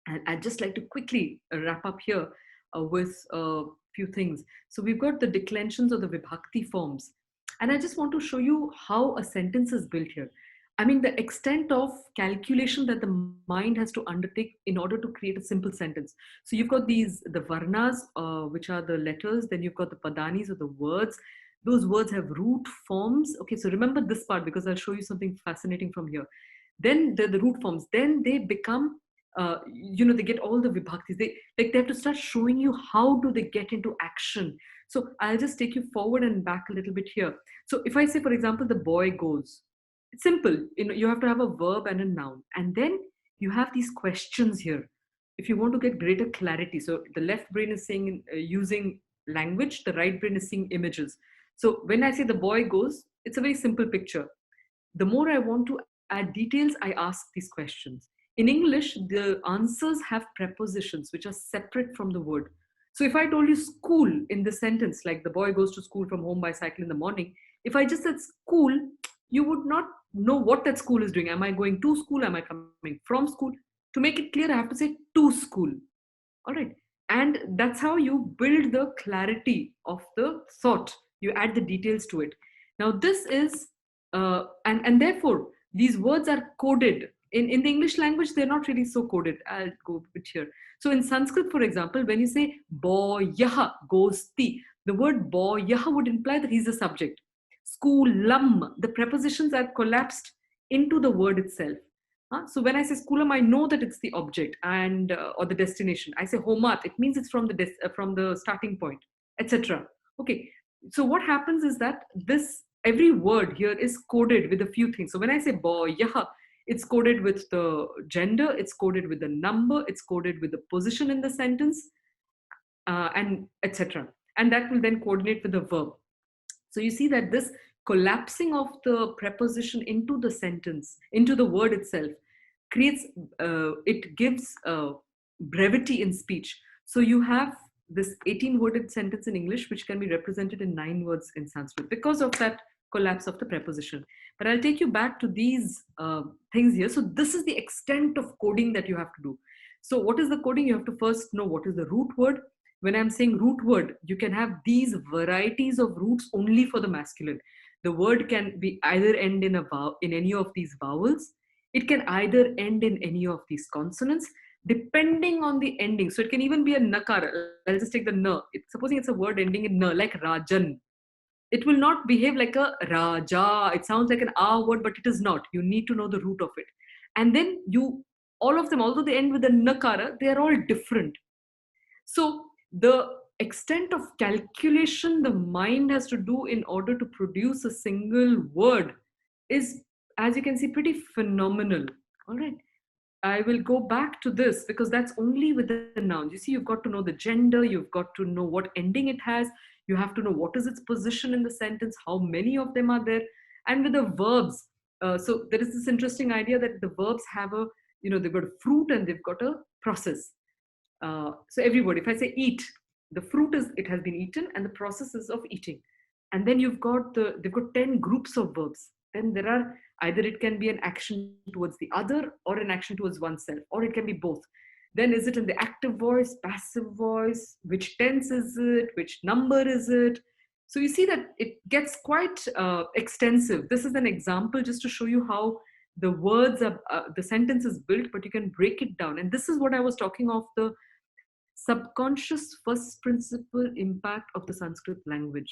And I'd just like to quickly wrap up here with a few things. So we've got the declensions or the vibhakti forms. And I just want to show you how a sentence is built here. I mean, the extent of calculation that the mind has to undertake in order to create a simple sentence. So you've got the varnas, which are the letters. Then you've got the padanis or the words. Those words have root forms. Okay, so remember this part because I'll show you something fascinating from here. Then the root forms. Then they become, they get all the vibhaktis. They have to start showing you how do they get into action. So I'll just take you forward and back a little bit here. So if I say, for example, the boy goes, it's simple. You have to have a verb and a noun. And then you have these questions here. If you want to get greater clarity, so the left brain is saying using language, the right brain is seeing images. So when I say the boy goes, it's a very simple picture. The more I want to add details, I ask these questions. In English, the answers have prepositions which are separate from the word. So if I told you school in the sentence, like the boy goes to school from home by cycle in the morning, if I just said school, you would not know what that school is doing. Am I going to school? Am I coming from school? To make it clear, I have to say to school. All right. And that's how you build the clarity of the thought. You add the details to it. Now this is, and therefore, these words are coded. In the English language, they're not really so coded. I'll go a bit here. So in Sanskrit, for example, when you say boyah gosti, the word boyah would imply that he's the subject. Schoolam, the prepositions are collapsed into the word itself. So when I say schoolam, I know that it's the object and or the destination. I say homat, it means it's from the starting point, etc. Okay. So what happens is that every word here is coded with a few things. So when I say boyah, it's coded with the gender, it's coded with the number, it's coded with the position in the sentence, and etc. And that will then coordinate with the verb. So you see that this collapsing of the preposition into the sentence, into the word itself, creates, it gives brevity in speech. So you have this 18-worded sentence in English, which can be represented in 9 words in Sanskrit because of that collapse of the preposition. But I'll take you back to these things here. So this is the extent of coding that you have to do. So what is the coding? You have to first know what is the root word. When I'm saying root word, you can have these varieties of roots only for the masculine. The word can be either end in any of these vowels. It can either end in any of these consonants, depending on the ending. So it can even be a nakara. I'll just take the na. Supposing it's a word ending in na, like rajan. It will not behave like a raja. It sounds like an a word, but it is not. You need to know the root of it. And then all of them, although they end with a nakara, they are all different. So the extent of calculation the mind has to do in order to produce a single word is, as you can see, pretty phenomenal. All right. I will go back to this because that's only with the nouns. You see, you've got to know the gender. You've got to know what ending it has. You have to know what is its position in the sentence, how many of them are there. And with the verbs, so there is this interesting idea that the verbs have they've got a fruit and they've got a process. So every word, if I say eat, the fruit is, it has been eaten and the process is of eating. And then they've got 10 groups of verbs. Then there are, either it can be an action towards the other or an action towards oneself, or it can be both. Then is it in the active voice, passive voice? Which tense is it? Which number is it? So you see that it gets quite extensive. This is an example just to show you how the words are, the sentence is built, but you can break it down. And this is what I was talking of, the subconscious first principle impact of the Sanskrit language.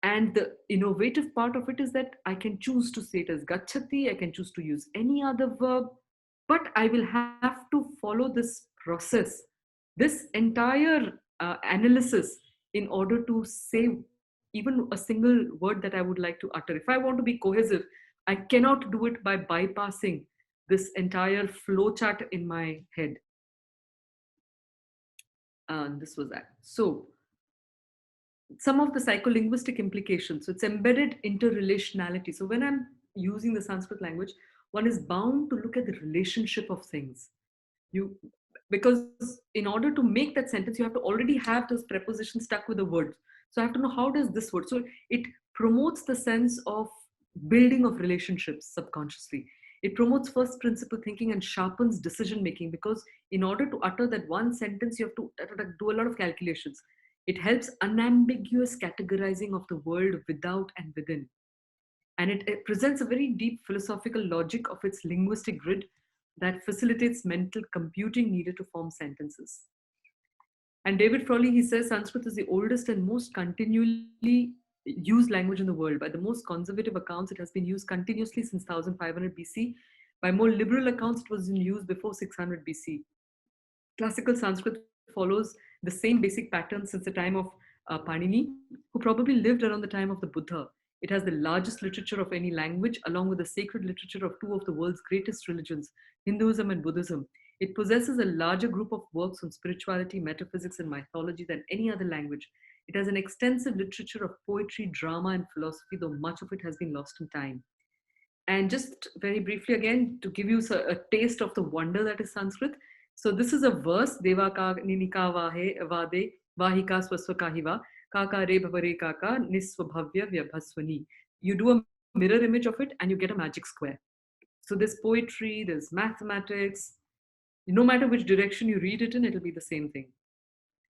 And the innovative part of it is that I can choose to say it as gachati, I can choose to use any other verb, but I will have to follow this process, this entire analysis, in order to say even a single word that I would like to utter. If I want to be cohesive, I cannot do it by bypassing this entire flow chart in my head. And this was that. So some of the psycholinguistic implications. So it's embedded interrelationality. So when I'm using the Sanskrit language, one is bound to look at the relationship of things. Because in order to make that sentence, you have to already have those prepositions stuck with the word. So I have to know, how does this word? So it promotes the sense of building of relationships subconsciously. It promotes first principle thinking and sharpens decision making, because in order to utter that one sentence, you have to do a lot of calculations. It helps unambiguous categorizing of the world without and within. And it presents a very deep philosophical logic of its linguistic grid that facilitates mental computing needed to form sentences. And David Frawley, he says Sanskrit is the oldest and most continually used language in the world. By the most conservative accounts, it has been used continuously since 1500 BC. By more liberal accounts, it was in use before 600 BC. Classical Sanskrit follows the same basic pattern since the time of Panini, who probably lived around the time of the Buddha. It has the largest literature of any language, along with the sacred literature of two of the world's greatest religions, Hinduism and Buddhism. It possesses a larger group of works on spirituality, metaphysics, and mythology than any other language. It has an extensive literature of poetry, drama, and philosophy, though much of it has been lost in time. And just very briefly again, to give you a taste of the wonder that is Sanskrit. So this is a verse, Deva ka ninika vahe vade vahika swaswakahiva kaka re bhavare kaka niswabhavya vyabhaswani. You do a mirror image of it and you get a magic square. So there's poetry, there's mathematics. No matter which direction you read it in, it'll be the same thing.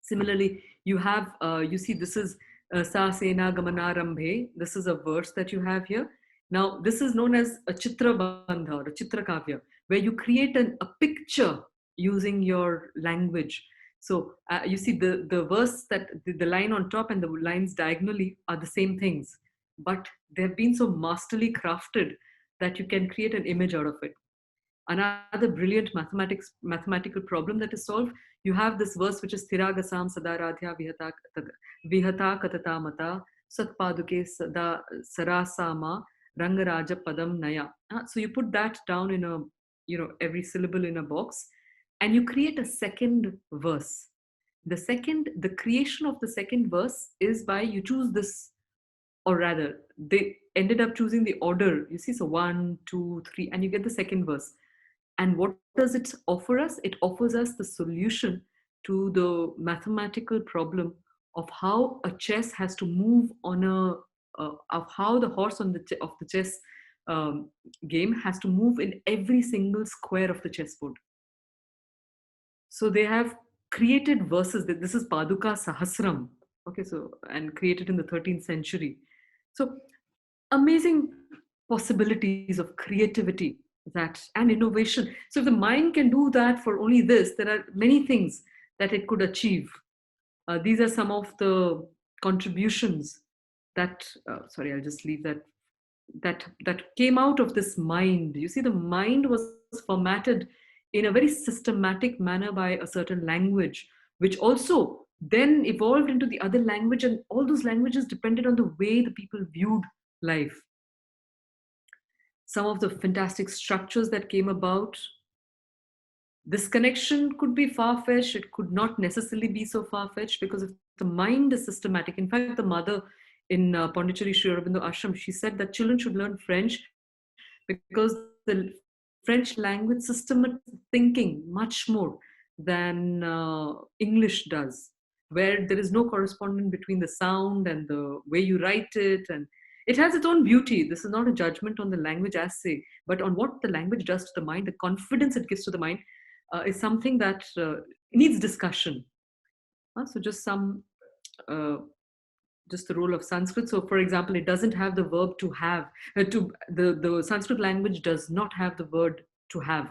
Similarly, you have, you see, this is Sa Sena Gamanarambhe. This is a verse that you have here. Now, this is known as a Chitra Bandha or a Chitra Kavya, where you create a picture using your language. So you see the verse, that the line on top and the lines diagonally are the same things, but they've been so masterly crafted that you can create an image out of it. Another brilliant mathematical problem that is solved, you have this verse which is Thiragasam Sadaradhya Vihata Katata Mata Satpaduke Sada Sarasama Rangaraja Padam Naya. So you put that down in a, every syllable in a box, and you create a second verse. The creation of the second verse is by, you choose this, or rather, they ended up choosing the order. You see, so 1, 2, 3, and you get the second verse. And what does it offer us? It offers us the solution to the mathematical problem of how a chess has to move on of how the horse of the chess game has to move in every single square of the chessboard. So they have created verses. This is Paduka Sahasram. Okay, so, and created in the 13th century. So amazing possibilities of creativity and innovation. So if the mind can do that for only this, there are many things that it could achieve. These are some of the contributions that, sorry, I'll just leave that came out of this mind. You see, the mind was formatted in a very systematic manner by a certain language, which also then evolved into the other language, and all those languages depended on the way the people viewed life. Some of the fantastic structures that came about. This connection could be far-fetched, it could not necessarily be so far-fetched, because if the mind is systematic. In fact, the mother in Pondicherry Sri Aurobindo Ashram, she said that children should learn French because the French language systematic thinking much more than English does, where there is no correspondence between the sound and the way you write it, and it has its own beauty. This is not a judgment on the language as say, but on what the language does to the mind, the confidence it gives to the mind is something that needs discussion. So just some just the role of Sanskrit. So for example, it doesn't have the verb to have, the Sanskrit language does not have the word to have,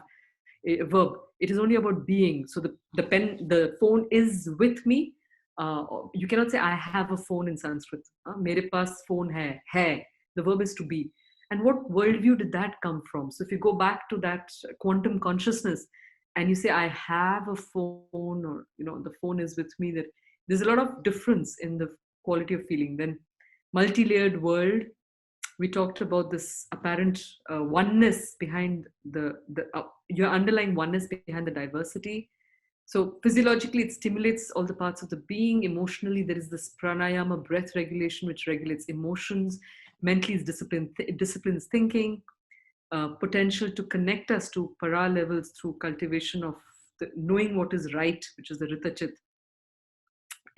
a verb. It is only about being. So the phone is with me. You cannot say I have a phone in Sanskrit. Mere paas phone hai. The verb is to be. And what worldview did that come from? So if you go back to that quantum consciousness and you say I have a phone, or the phone is with me, that there's a lot of difference in the quality of feeling. Then multi-layered world, we talked about this apparent oneness behind your underlying oneness behind the diversity. So physiologically, it stimulates all the parts of the being. Emotionally, there is this pranayama, breath regulation, which regulates emotions. Mentally, it disciplines thinking. Potential to connect us to para levels through cultivation of knowing what is right, which is the Ritachit.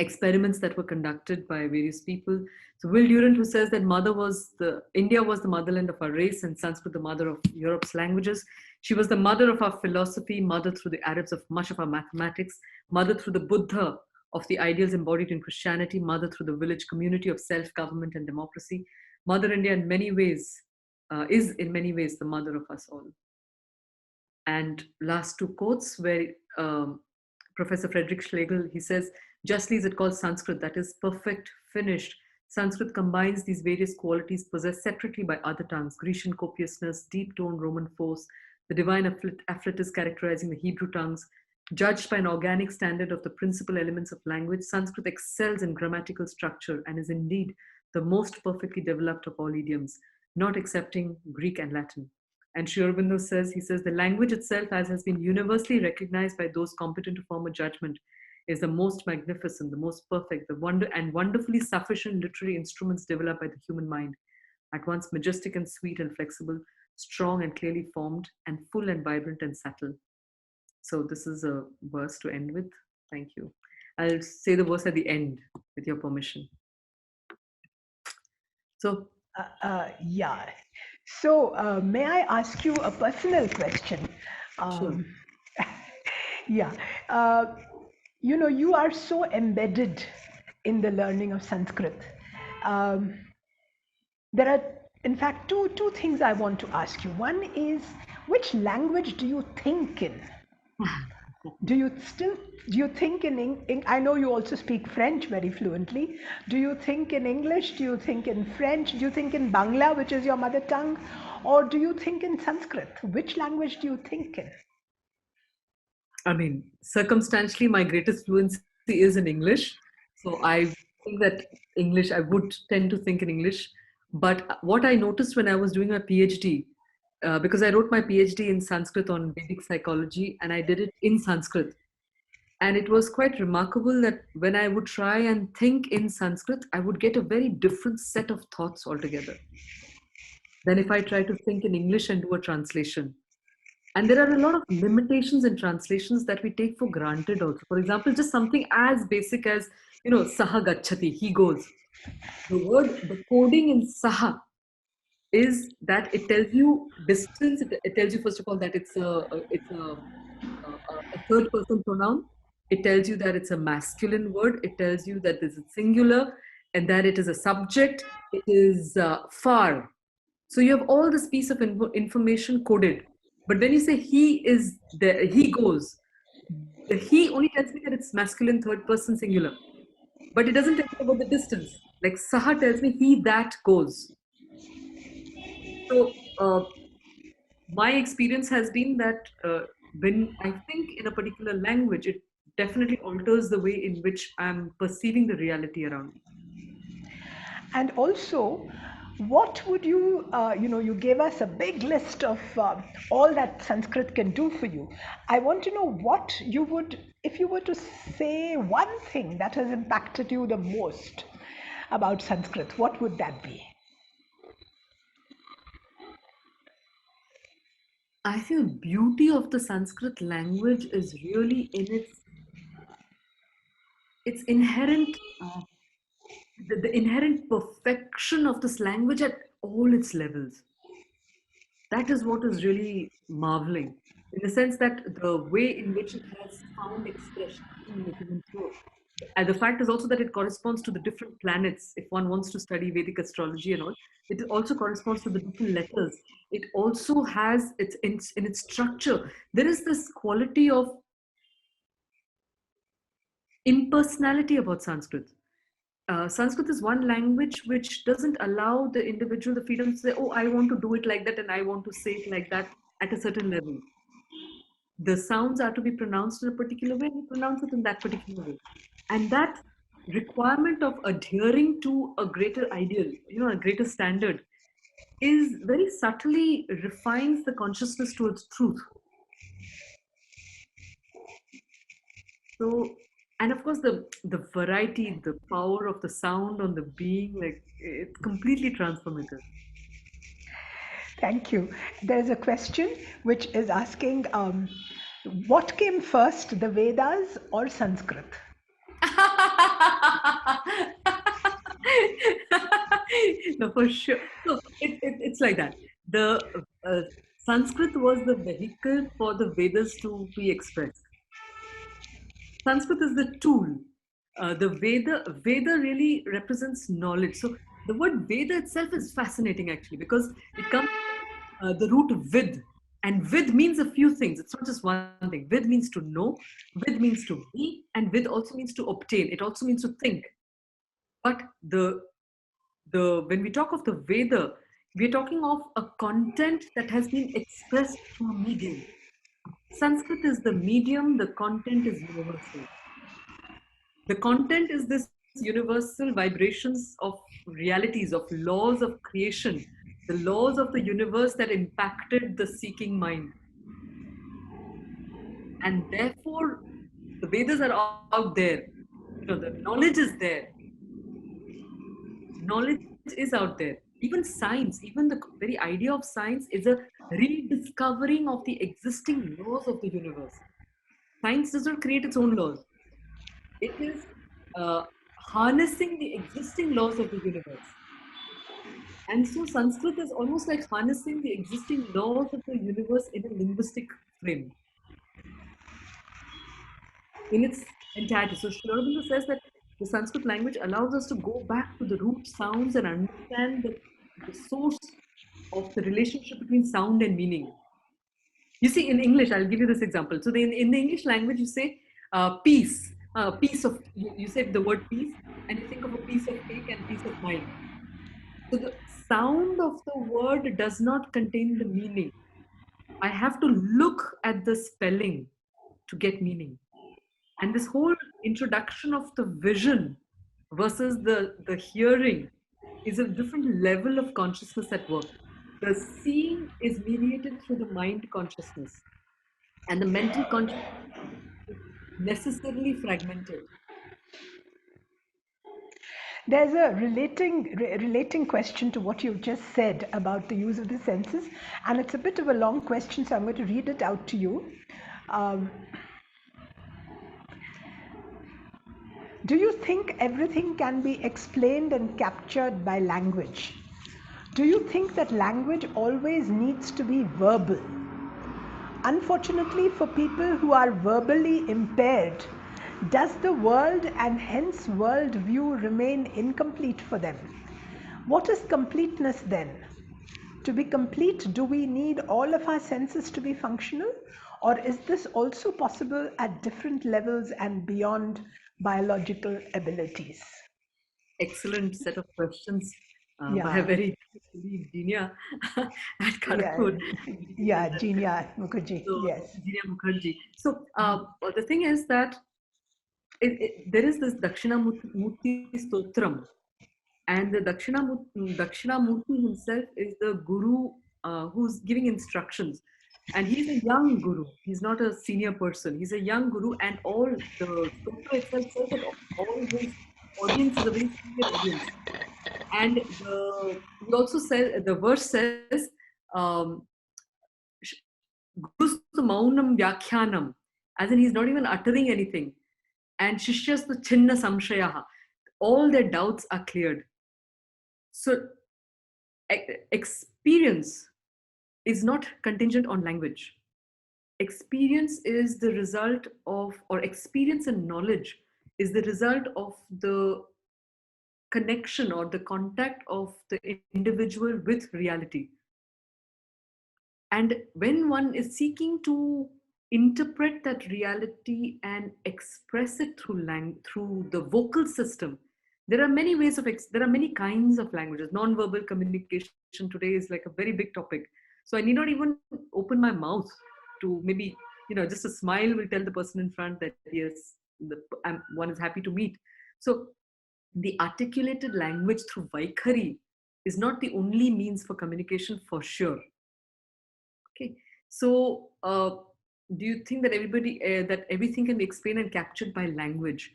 Experiments that were conducted by various people. So Will Durant, who says that India was the motherland of our race, and Sanskrit the mother of Europe's languages. She was the mother of our philosophy, mother through the Arabs of much of our mathematics, mother through the Buddha of the ideals embodied in Christianity, mother through the village community of self-government and democracy. Mother India in many ways is in many ways the mother of us all. And last two quotes where Professor Friedrich Schlegel, he says, justly is it called Sanskrit, that is perfect, finished. Sanskrit combines these various qualities possessed separately by other tongues: Grecian copiousness, deep tone, Roman force, the divine afflatus characterizing the Hebrew tongues. Judged by an organic standard of the principal elements of language, Sanskrit excels in grammatical structure and is indeed the most perfectly developed of all idioms, not excepting Greek and Latin. And Sri Aurobindo says, the language itself, as has been universally recognized by those competent to form a judgment, is the most magnificent, the most perfect, wonderfully sufficient literary instruments developed by the human mind, at once majestic and sweet and flexible, strong and clearly formed, and full and vibrant and subtle. So this is a verse to end with. Thank you. I'll say the verse at the end, with your permission. So, yeah. So may I ask you a personal question? Sure. Yeah. You are so embedded in the learning of Sanskrit. There are, in fact, two things I want to ask you. One is, which language do you think in? Do you think in I know you also speak French very fluently. Do you think in English? Do you think in French? Do you think in Bangla, which is your mother tongue? Or do you think in Sanskrit? Which language do you think in? I mean, circumstantially, my greatest fluency is in English. So I think that English, I would tend to think in English. But what I noticed when I was doing my PhD, because I wrote my PhD in Sanskrit on Vedic psychology, and I did it in Sanskrit. And it was quite remarkable that when I would try and think in Sanskrit, I would get a very different set of thoughts altogether than if I try to think in English and do a translation. And there are a lot of limitations in translations that we take for granted also. For example, just something as basic as, saha gacchati, he goes. The coding in saha is that it tells you distance. It tells you, first of all, that it's a third person pronoun. It tells you that it's a masculine word. It tells you that this is singular and that it is a subject. It is far. So you have all this piece of information coded. But when you say he is there, he goes, the he only tells me that it's masculine third person singular. But it doesn't tell me about the distance. Like saha tells me he that goes. So my experience has been that when I think in a particular language, it definitely alters the way in which I'm perceiving the reality around me. And also, what would you, you gave us a big list of all that Sanskrit can do for you. I want to know what you would, if you were to say one thing that has impacted you the most about Sanskrit, what would that be? I feel beauty of the Sanskrit language is really in its inherent, the inherent perfection of this language at all its levels. That is what is really marveling, in the sense that the way in which it has found expression in the human throat. And the fact is also that it corresponds to the different planets. If one wants to study Vedic astrology and all, it also corresponds to the different letters. It also has in its structure. There is this quality of impersonality about Sanskrit. Sanskrit is one language which doesn't allow the individual the freedom to say, oh, I want to do it like that and I want to say it like that at a certain level. The sounds are to be pronounced in a particular way, we pronounce it in that particular way. And that requirement of adhering to a greater ideal, a greater standard, is very subtly refines the consciousness towards truth. So, and of course, the variety, the power of the sound on the being, like, it's completely transformative. Thank you. There's a question which is asking, what came first, the Vedas or Sanskrit? No, for sure. So it's like that. The Sanskrit was the vehicle for the Vedas to be expressed. Sanskrit is the tool. The Veda really represents knowledge. So the word Veda itself is fascinating, actually, because it comes the root vid, and vid means a few things. It's not just one thing. Vid means to know, vid means to be, and vid also means to obtain. It also means to think. But when we talk of the Veda, we're talking of a content that has been expressed through a medium. Sanskrit is the medium, the content is universal. The content is this universal vibrations of realities, of laws of creation, the laws of the universe that impacted the seeking mind. And therefore, the Vedas are out there. The knowledge is there. Knowledge is out there. Even science, even the very idea of science is a rediscovering of the existing laws of the universe. Science does not create its own laws. It is harnessing the existing laws of the universe. And so Sanskrit is almost like harnessing the existing laws of the universe in a linguistic frame, in its entirety. So Sri Aurobindo says that the Sanskrit language allows us to go back to the root sounds and understand the source of the relationship between sound and meaning. You see, in English, I'll give you this example. So in the English language, you say peace, piece of, you say the word peace, and you think of a piece of cake and peace of mind. So the sound of the word does not contain the meaning. I have to look at the spelling to get meaning. And this whole introduction of the vision versus the hearing is a different level of consciousness at work. The seeing is mediated through the mind consciousness, and the mental consciousness is necessarily fragmented. There's a relating question to what you've just said about the use of the senses, and it's a bit of a long question, so I'm going to read it out to you. Do you think everything can be explained and captured by language? Do you think that language always needs to be verbal? Unfortunately, for people who are verbally impaired, does the world and hence world view remain incomplete for them? What is completeness then? To be complete, do we need all of our senses to be functional? Or is this also possible at different levels and beyond biological abilities? Excellent set of questions by a very Genia at Kharagpur. Genia Mukherjee. So, Yes. Genia Mukherjee. So the thing is that there is this Dakshinamurti Stotram, and the Dakshinamurti himself is the guru who's giving instructions. And he's a young guru. He's not a senior person. He's a young guru, and all the stotra itself says that all his audience is a very senior audience. And he also says, the verse says, Gurustu maunam vyakhyanam, as in he's not even uttering anything. And Shishyastu chinna samshayaha, all their doubts are cleared. So experience is not contingent on language. Experience is the result of, or experience and knowledge is the result of the connection or the contact of the individual with reality. And when one is seeking to interpret that reality and express it through the vocal system, there are many ways of, there are many kinds of languages. Non-verbal communication today is like a very big topic. So I need not even open my mouth to maybe, just a smile will tell the person in front that yes, one is happy to meet. So the articulated language through Vaikhari is not the only means for communication, for sure. Okay, so do you think that that everything can be explained and captured by language?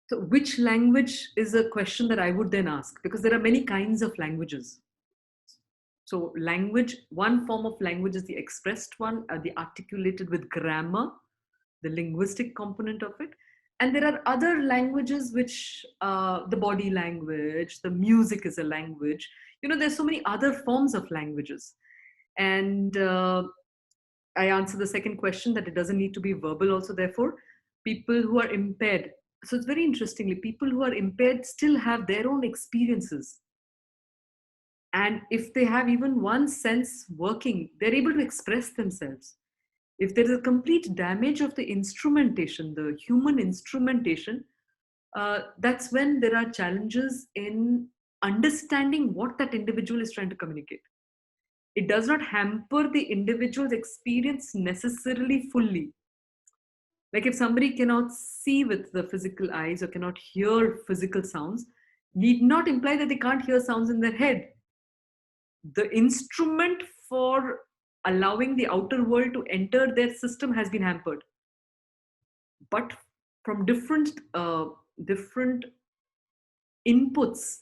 So which language is a question that I would then ask, because there are many kinds of languages. So language, one form of language is the expressed one, the articulated with grammar, the linguistic component of it. And there are other languages which, the body language, the music is a language. There's so many other forms of languages. And I answer the second question that it doesn't need to be verbal also. Therefore, people who are impaired, so it's very interestingly, people who are impaired still have their own experiences. And if they have even one sense working, they're able to express themselves. If there is a complete damage of the instrumentation, the human instrumentation, that's when there are challenges in understanding what that individual is trying to communicate. It does not hamper the individual's experience necessarily fully. Like if somebody cannot see with the physical eyes or cannot hear physical sounds, need not imply that they can't hear sounds in their head. The instrument for allowing the outer world to enter their system has been hampered. But from different inputs,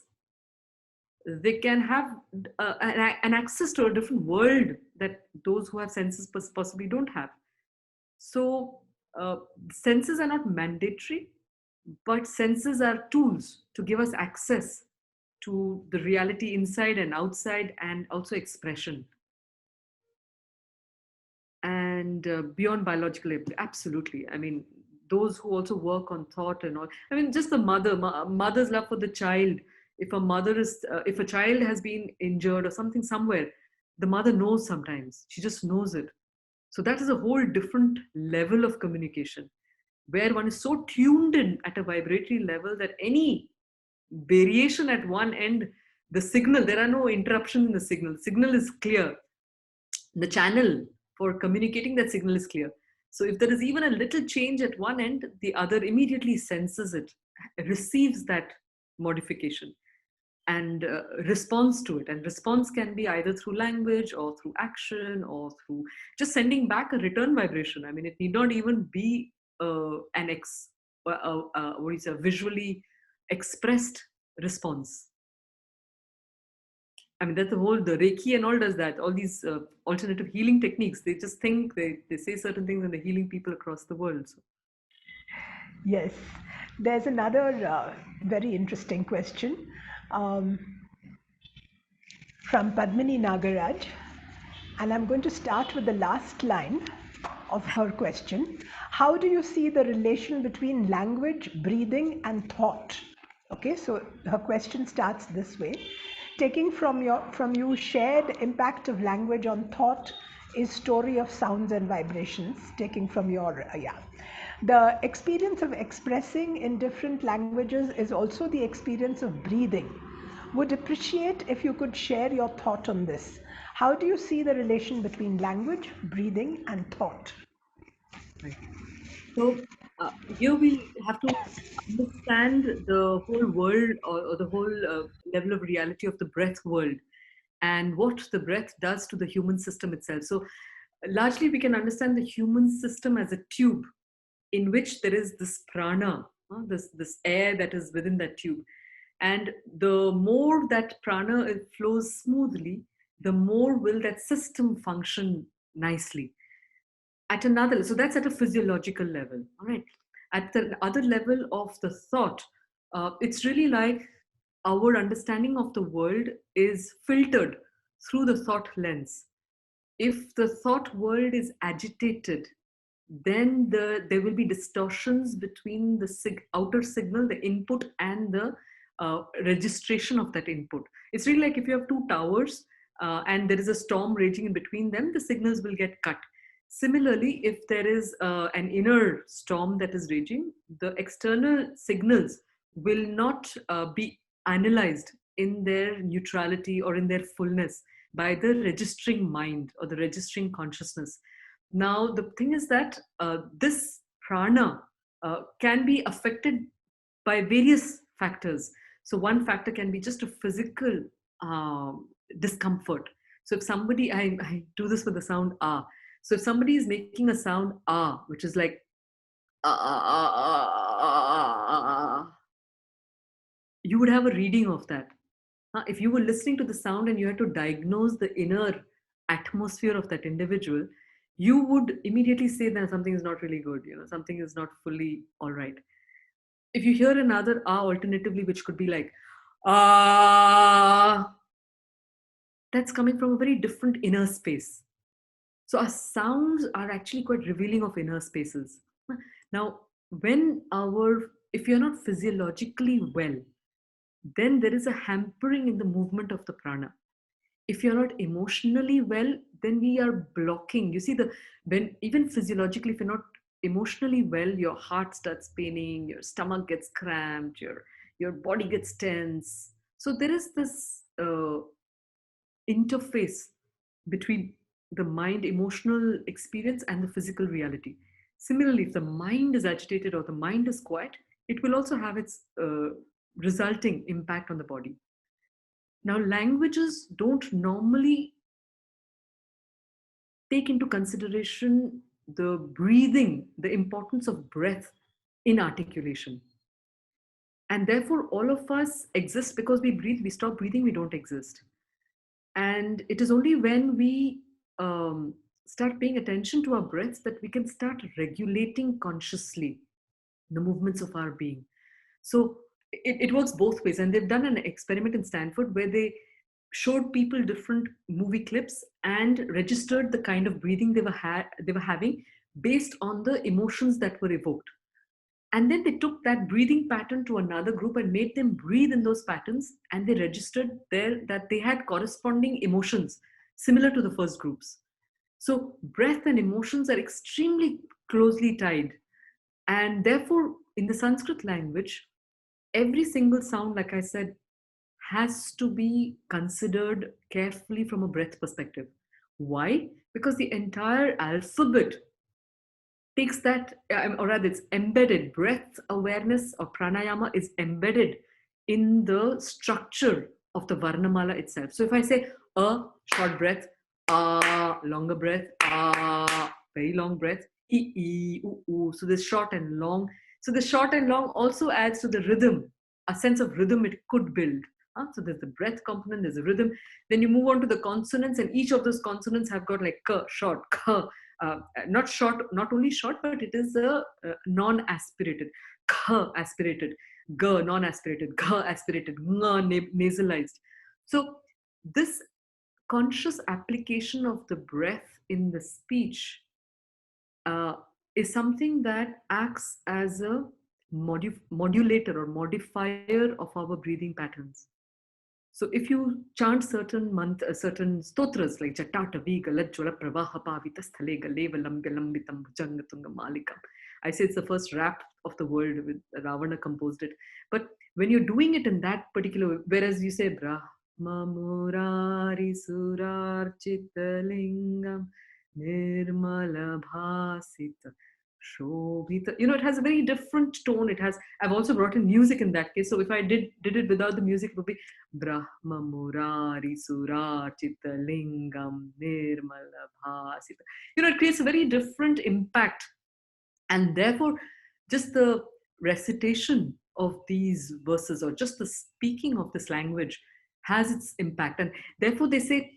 they can have an access to a different world that those who have senses possibly don't have. So senses are not mandatory, but senses are tools to give us access to the reality inside and outside, and also expression. And beyond biological ability, absolutely. I mean, those who also work on thought and all. I mean, just the mother's love for the child. If a child has been injured or something somewhere, the mother knows sometimes. She just knows it. So that is a whole different level of communication, where one is so tuned in at a vibratory level that any variation at one end, the signal, there are no interruptions in the signal. The signal is clear. The channel for communicating that signal is clear. So if there is even a little change at one end, the other immediately senses it, receives that modification, and responds to it. And response can be either through language or through action or through just sending back a return vibration. I mean, it need not even be a visually expressed response. I mean, that's the Reiki and all does that. All these alternative healing techniques, they just think, they say certain things and they're healing people across the world. So. Yes. There's another very interesting question from Padmini Nagaraj. And I'm going to start with the last line of her question. How do you see the relation between language, breathing, and thought? Okay, so her question starts this way. Taking from you, shared impact of language on thought is story of sounds and vibrations. Taking from your, The experience of expressing in different languages is also the experience of breathing. Would appreciate if you could share your thought on this. How do you see the relation between language, breathing, and thought? Right. So here we have to understand the whole world, or the whole level of reality of the breath world, and what the breath does to the human system itself. So largely we can understand the human system as a tube in which there is this prana, this air that is within that tube. And the more that prana flows smoothly, the more will that system function nicely. At another, so that's at a physiological level, all right? At the other level of the thought, it's really like our understanding of the world is filtered through the thought lens. If the thought world is agitated, then there will be distortions between the outer signal, the input, and the registration of that input. It's really like if you have two towers and there is a storm raging in between them, the signals will get cut. Similarly, if there is an inner storm that is raging, the external signals will not be analyzed in their neutrality or in their fullness by the registering mind or the registering consciousness. Now, the thing is that this prana can be affected by various factors. So one factor can be just a physical discomfort. So if somebody, I do this with the sound ah. So if somebody is making a sound ah, which is like you would have a reading of that. If you were listening to the sound and you had to diagnose the inner atmosphere of that individual, you would immediately say that something is not really good, something is not fully all right. If you hear another ah alternatively, which could be like ah, that's coming from a very different inner space. So our sounds are actually quite revealing of inner spaces. Now, if you're not physiologically well, then there is a hampering in the movement of the prana. If you're not emotionally well, then we are blocking. You see, when even physiologically, if you're not emotionally well, your heart starts paining, your stomach gets cramped, your body gets tense. So there is this interface between the mind emotional experience and the physical reality. Similarly, if the mind is agitated or the mind is quiet, it will also have its resulting impact on the body. Now, languages don't normally take into consideration the breathing, the importance of breath in articulation. And therefore, all of us exist because we breathe. We stop breathing, we don't exist. And it is only when we start paying attention to our breaths that we can start regulating consciously the movements of our being. So it works both ways. And they've done an experiment in Stanford where they showed people different movie clips and registered the kind of breathing they were having based on the emotions that were evoked. And then they took that breathing pattern to another group and made them breathe in those patterns, and they registered there that they had corresponding emotions similar to the first groups. So breath and emotions are extremely closely tied. And therefore, in the Sanskrit language, every single sound, like I said, has to be considered carefully from a breath perspective. Why? Because the entire alphabet takes that, or rather it's embedded. Breath awareness or pranayama is embedded in the structure of the Varnamala itself. So if I say a, short breath, longer breath, very long breath, so this short and long. So the short and long also adds to the rhythm, a sense of rhythm it could build. So there's the breath component, there's a rhythm. Then you move on to the consonants, and each of those consonants have got like k, short, k, not short, not only short, but it is a non-aspirated, k aspirated, g non-aspirated, g aspirated, ng nasalized. So this conscious application of the breath in the speech is something that acts as a modulator or modifier of our breathing patterns. So if you chant certain stotras like Jatata Viga Lajjwala Pravaha Pavita Sthale Galeva Lambya Lambitam Bhujangatunga Malikam. I say it's the first rap of the world, with Ravana composed it. But when you're doing it in that particular way, whereas you say Brahma Murari Surar Chitalingam Nirmala Bhasita Shobhita, it has a very different tone. I've also brought in music in that case. So if I did it without the music, it would be Brahma Murari Surachita Lingam Nirmala Bhasita. It creates a very different impact. And therefore, just the recitation of these verses or just the speaking of this language has its impact. And therefore they say,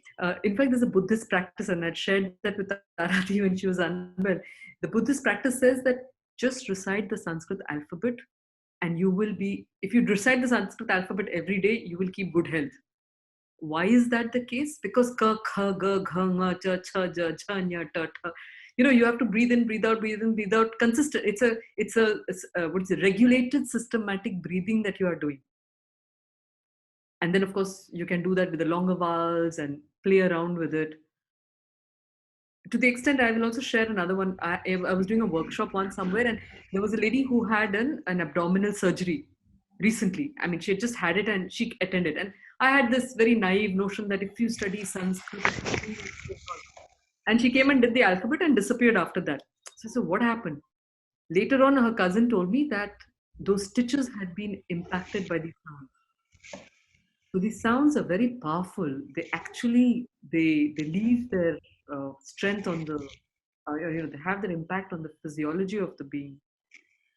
in fact, there's a Buddhist practice, and I'd shared that with Anuradha when she was unwell. The Buddhist practice says that just recite the Sanskrit alphabet and you will be, if you recite the Sanskrit alphabet every day, you will keep good health. Why is that the case? Because ka, kha, ga, gha, nga, cha, cha, ja, ja, nya, ta, ta. you have to breathe in, breathe out, consistent. It's a what is it, regulated, systematic breathing that you are doing. And then, of course, you can do that with the longer vowels and play around with it. To the extent, I will also share another one. I was doing a workshop once somewhere, and there was a lady who had an abdominal surgery recently. I mean, she had just had it and she attended. And I had this very naive notion that if you study Sanskrit, and she came and did the alphabet and disappeared after that. So what happened? Later on, her cousin told me that those stitches had been impacted by these sounds. So these sounds are very powerful. They actually, they leave their strength on the, they have their impact on the physiology of the being.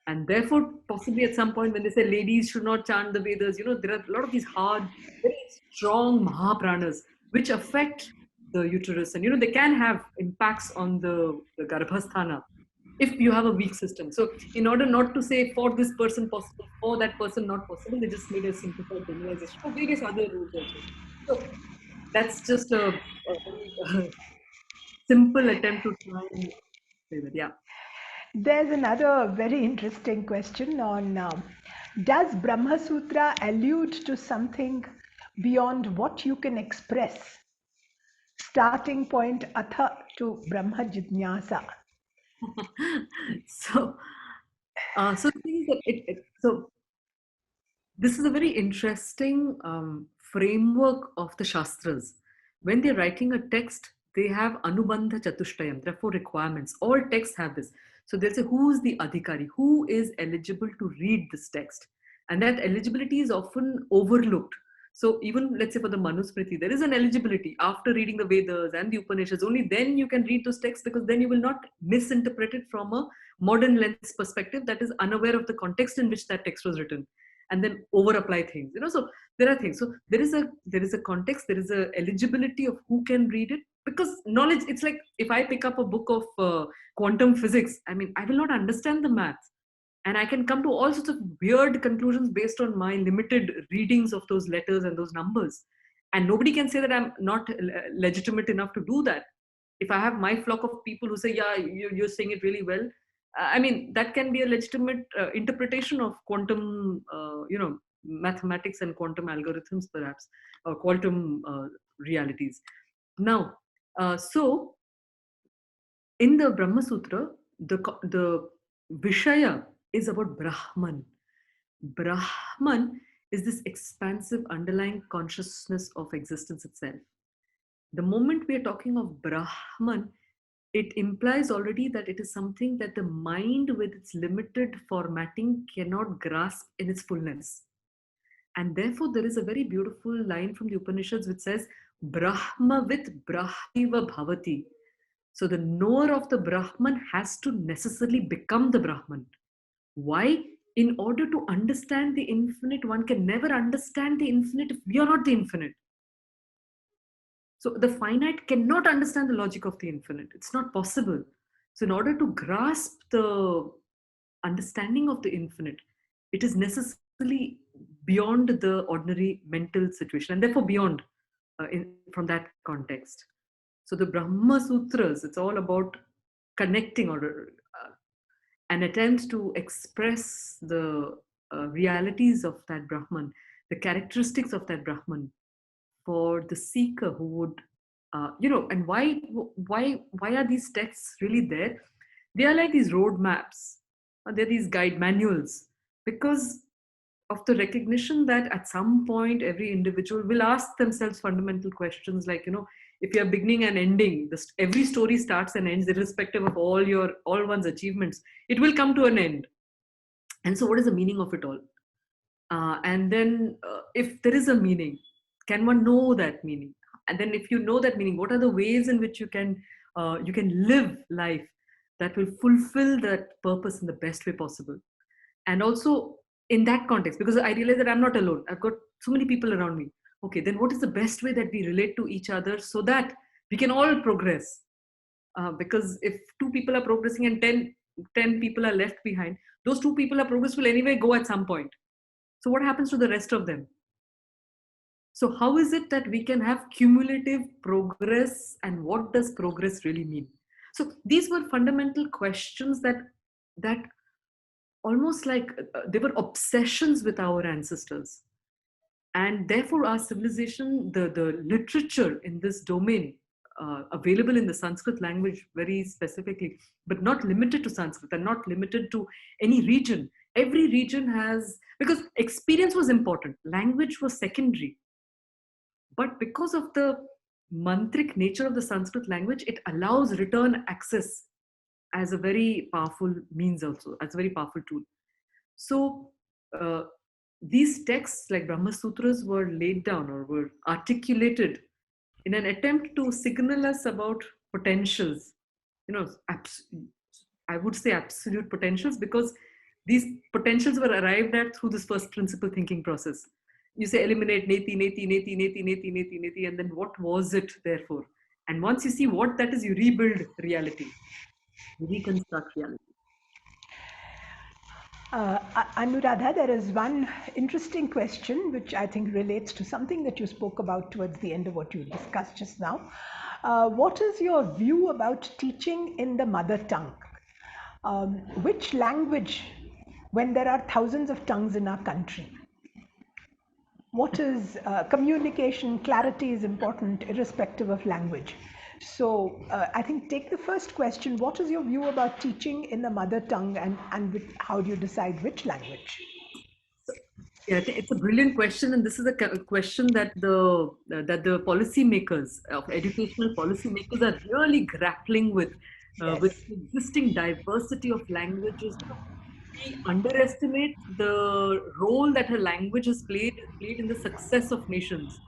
And therefore, possibly at some point when they say ladies should not chant the Vedas, there are a lot of these hard, very strong Mahapranas, which affect the uterus. And, they can have impacts on the Garbhasthana if you have a weak system. So in order not to say for this person possible, for that person not possible, they just made a simplified generalization for various other rules also. So that's just a simple attempt to try and say that, yeah. There's another very interesting question on does Brahma Sutra allude to something beyond what you can express? Starting point atha to Brahma Jidnyasa. So the thing is that so this is a very interesting framework of the Shastras. When they're writing a text, they have Anubandha Chatushtayam. There are 4 requirements. All texts have this. So they'll say, who is the Adhikari? Who is eligible to read this text? And that eligibility is often overlooked. So even, let's say, for the Manusmriti, there is an eligibility after reading the Vedas and the Upanishads. Only then you can read those texts, because then you will not misinterpret it from a modern lens perspective that is unaware of the context in which that text was written, and then over apply things. So there are things. So there is a context, there is a eligibility of who can read it, because knowledge, it's like if I pick up a book of quantum physics, I mean, I will not understand the math. And I can come to all sorts of weird conclusions based on my limited readings of those letters and those numbers. And nobody can say that I'm not legitimate enough to do that. If I have my flock of people who say, yeah, you're saying it really well, I mean, that can be a legitimate interpretation of quantum, mathematics and quantum algorithms, perhaps, or quantum realities. Now, so in the Brahma Sutra, the Vishaya is about Brahman. Brahman is this expansive underlying consciousness of existence itself. The moment we are talking of Brahman, it implies already that it is something that the mind with its limited formatting cannot grasp in its fullness. And therefore, there is a very beautiful line from the Upanishads which says, Brahma with Brahmiva Bhavati. So the knower of the Brahman has to necessarily become the Brahman. Why? In order to understand the infinite, one can never understand the infinite if we are not the infinite. So the finite cannot understand the logic of the infinite. It's not possible. So in order to grasp the understanding of the infinite, it is necessarily beyond the ordinary mental situation, and therefore beyond from that context. So the Brahma Sutras, it's all about connecting or an attempt to express the realities of that Brahman, the characteristics of that Brahman, for the seeker who would, and why are these texts really there? They are like these roadmaps, they're these guide manuals, because of the recognition that at some point every individual will ask themselves fundamental questions like, if you're beginning and ending, every story starts and ends irrespective of all one's achievements. It will come to an end. And so what is the meaning of it all? And then if there is a meaning, can one know that meaning? And then if you know that meaning, what are the ways in which you can live life that will fulfill that purpose in the best way possible? And also in that context, because I realize that I'm not alone. I've got so many people around me. Okay, then what is the best way that we relate to each other so that we can all progress? Because if 2 people are progressing and 10 people are left behind, those 2 people are progress will anyway go at some point. So what happens to the rest of them? So how is it that we can have cumulative progress, and what does progress really mean? So these were fundamental questions that almost like they were obsessions with our ancestors. And therefore our civilization, the literature in this domain, available in the Sanskrit language very specifically, but not limited to Sanskrit and not limited to any region. Every region has, because experience was important, language was secondary. But because of the mantric nature of the Sanskrit language, it allows return access as a very powerful means also, as a very powerful tool. So these texts like Brahma Sutras were laid down or were articulated in an attempt to signal us about potentials, I would say absolute potentials, because these potentials were arrived at through this first principle thinking process. You say eliminate neti, neti, neti, neti, neti, neti, neti, and then what was it therefore? And once you see what that is, you rebuild reality, you reconstruct reality. Anuradha, there is one interesting question which I think relates to something that you spoke about towards the end of what you discussed just now. What is your view about teaching in the mother tongue? Which language, when there are thousands of tongues in our country? What is communication, clarity is important irrespective of language. So I think take the first question, what is your view about teaching in the mother tongue, and how do you decide which language? Yeah, I think it's a brilliant question, and this is a question that the policymakers of educational policymakers are really grappling with the existing diversity of languages. We underestimate the role that a language has played in the success of nations.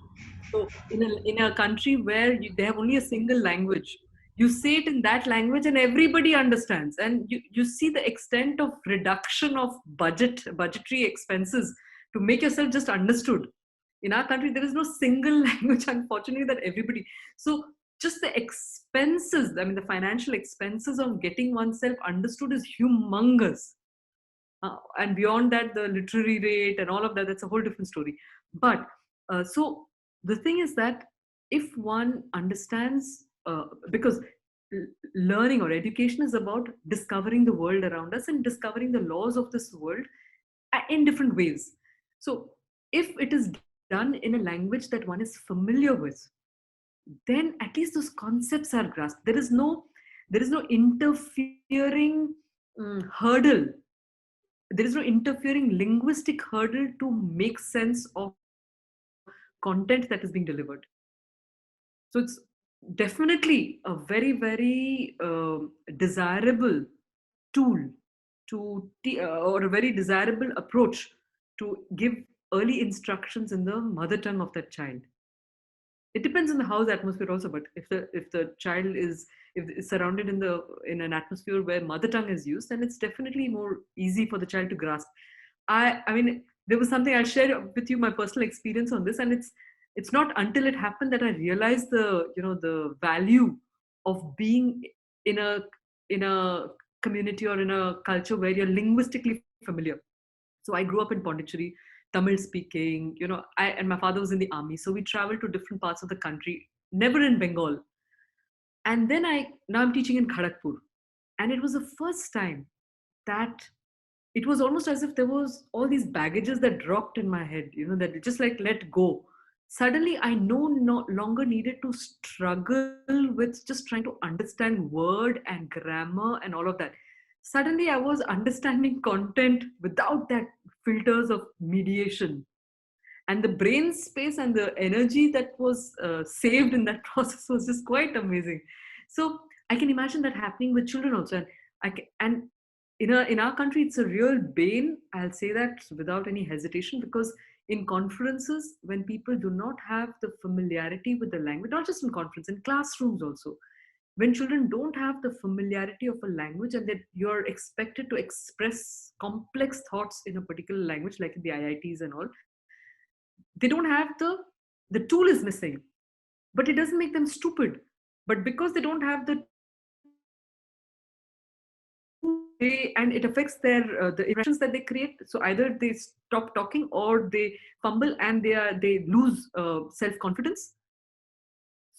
So in a country where they have only a single language, you say it in that language and everybody understands, and you see the extent of reduction of budgetary expenses to make yourself just understood. In our country, there is no single language, unfortunately, that everybody. So just the expenses, I mean, the financial expenses of getting oneself understood is humongous. And beyond that, the literary rate and all of that, that's a whole different story. But so the thing is that if one understands, because learning or education is about discovering the world around us and discovering the laws of this world in different ways. So if it is done in a language that one is familiar with, then at least those concepts are grasped. There is no interfering hurdle. There is no interfering linguistic hurdle to make sense of content that is being delivered. So it's definitely a very, very desirable tool or a very desirable approach to give early instructions in the mother tongue of that child. It depends on the house atmosphere also, but if the child is surrounded in an atmosphere where mother tongue is used, then it's definitely more easy for the child to grasp. I mean, there was something I'll share with you, my personal experience on this, and it's not until it happened that I realized the value of being in a community or in a culture where you're linguistically familiar. So I grew up in Pondicherry, Tamil speaking, and my father was in the army. So we traveled to different parts of the country, never in Bengal. And then now I'm teaching in Kharagpur. And it was the first time that it was almost as if there was all these baggages that dropped in my head, that it just like let go. Suddenly I no longer needed to struggle with just trying to understand word and grammar and all of that. Suddenly I was understanding content without that filters of mediation. And the brain space and the energy that was saved in that process was just quite amazing. So I can imagine that happening with children also. And in our country, it's a real bane. I'll say that without any hesitation, because in conferences, when people do not have the familiarity with the language, not just in conference, in classrooms also, when children don't have the familiarity of a language and that you're expected to express complex thoughts in a particular language, like in the IITs and all, they don't have the tool is missing, but it doesn't make them stupid. But because they don't have the and it affects their the impressions that they create. So either they stop talking or they fumble and they lose self-confidence.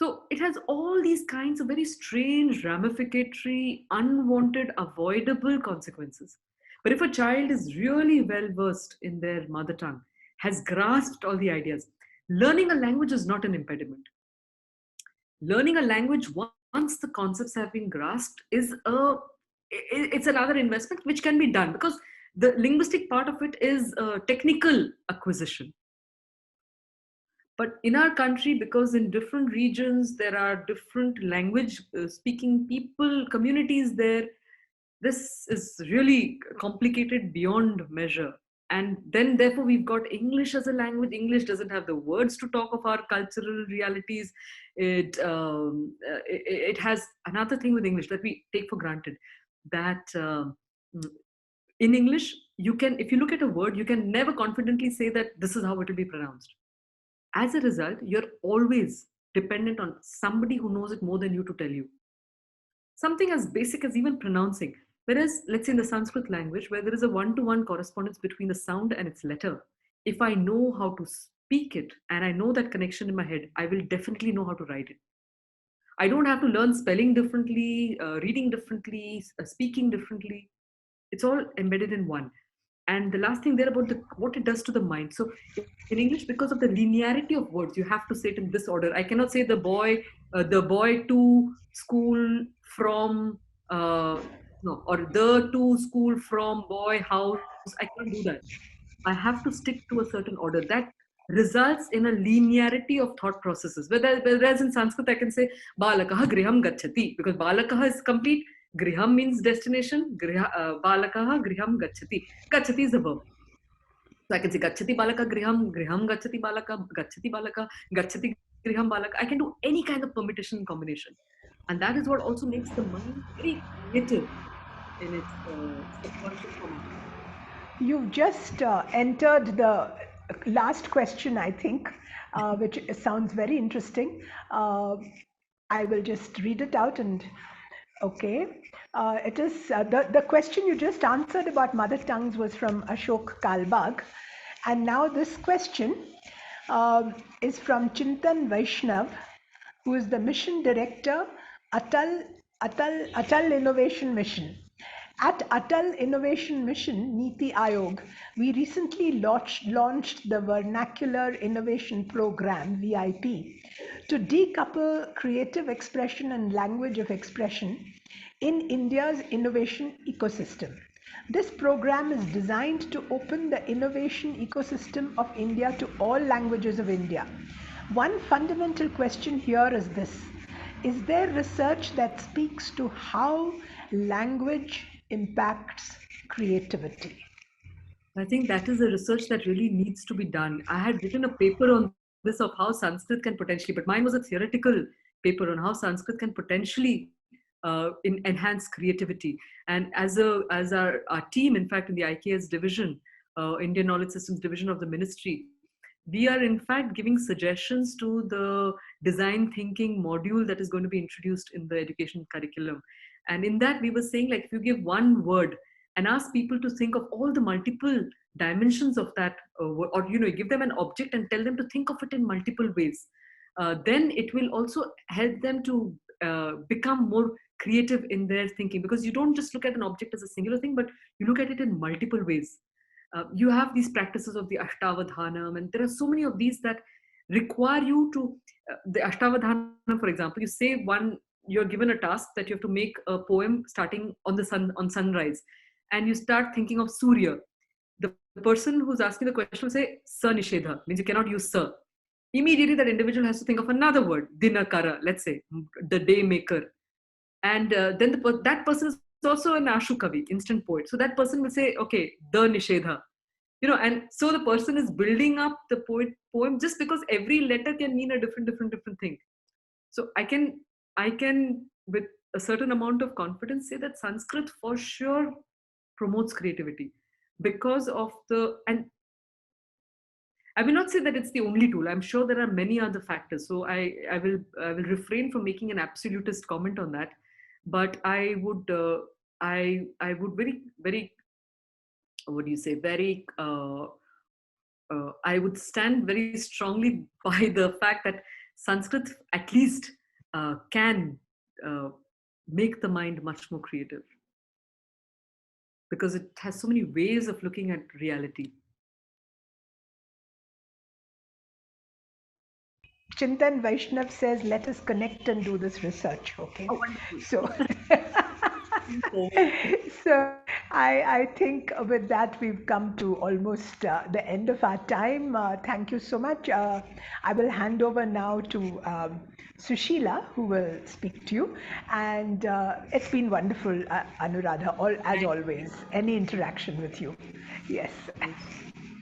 So it has all these kinds of very strange, ramificatory, unwanted, avoidable consequences. But if a child is really well versed in their mother tongue, has grasped all the ideas, learning a language is not an impediment. Learning a language once the concepts have been grasped is it's another investment which can be done, because the linguistic part of it is a technical acquisition. But in our country, because in different regions there are different language speaking people, communities there, this is really complicated beyond measure. And then therefore we've got English as a language. English doesn't have the words to talk of our cultural realities. It has another thing with English that we take for granted, that in English, you can, if you look at a word, you can never confidently say that this is how it will be pronounced. As a result, you're always dependent on somebody who knows it more than you to tell you. Something as basic as even pronouncing. Whereas, let's say in the Sanskrit language, where there is a one-to-one correspondence between the sound and its letter, if I know how to speak it and I know that connection in my head, I will definitely know how to write it. I don't have to learn spelling differently, reading differently, speaking differently. It's all embedded in one. And the last thing there about what it does to the mind. So in English, because of the linearity of words, you have to say it in this order. I cannot say the boy to school from, no, or the to school from boy house. I can't do that. I have to stick to a certain order. That results in a linearity of thought processes. Whereas in Sanskrit, I can say balakaha griham gacchati, because balakaha is complete. Griham means destination. Balakaha griham gacchati. Gacchati is a verb. So I can say gacchati balaka griham, griham gacchati balaka, gacchati griham balaka. I can do any kind of permutation combination. And that is what also makes the mind very creative in its subconscious format. You've just entered the last question, I think, which sounds very interesting. I will just read it out and okay. It is the question you just answered about mother tongues was from Ashok Kalbag. And now this question is from Chintan Vaishnav, who is the mission director, Atal Innovation Mission. At Atal Innovation Mission, Niti Aayog, we recently launched the Vernacular Innovation Program, VIP, to decouple creative expression and language of expression in India's innovation ecosystem. This program is designed to open the innovation ecosystem of India to all languages of India. One fundamental question here is this: is there research that speaks to how language impacts creativity? I think that is a research that really needs to be done. I had written a paper on this of how Sanskrit can potentially, but mine was a theoretical paper on how Sanskrit can potentially enhance creativity. And as our team, in fact, in the IKS division, Indian Knowledge Systems division of the ministry, we are in fact giving suggestions to the design thinking module that is going to be introduced in the education curriculum. And in that, we were saying, like, if you give one word and ask people to think of all the multiple dimensions of that, or give them an object and tell them to think of it in multiple ways, then it will also help them to become more creative in their thinking, because you don't just look at an object as a singular thing, but you look at it in multiple ways. You have these practices of the Ashtavadhanam, and there are so many of these that require you to, the Ashtavadhanam, for example, you say you're given a task that you have to make a poem starting on sunrise, and you start thinking of Surya. The person who's asking the question will say, Sa Nishedha, means you cannot use Sa. Immediately that individual has to think of another word, Dinakara, let's say, the day maker. And then that person is also an Ashu Kavi, instant poet. So that person will say, okay, the Nishedha. And so the person is building up the poem just because every letter can mean a different thing. So I can, with a certain amount of confidence, say that Sanskrit for sure promotes creativity because of and I will not say that it's the only tool. I'm sure there are many other factors. So I will refrain from making an absolutist comment on that. But I would very, very, what do you say, very, I would stand very strongly by the fact that Sanskrit at least can make the mind much more creative, because it has so many ways of looking at reality. Chintan Vaishnav says, let us connect and do this research. Okay. Oh, wonderful. So, so I think with that we've come to almost the end of our time. Thank you so much. I will hand over now to Sushila, who will speak to you. And it's been wonderful, Anuradha, as always, any interaction with you. Yes.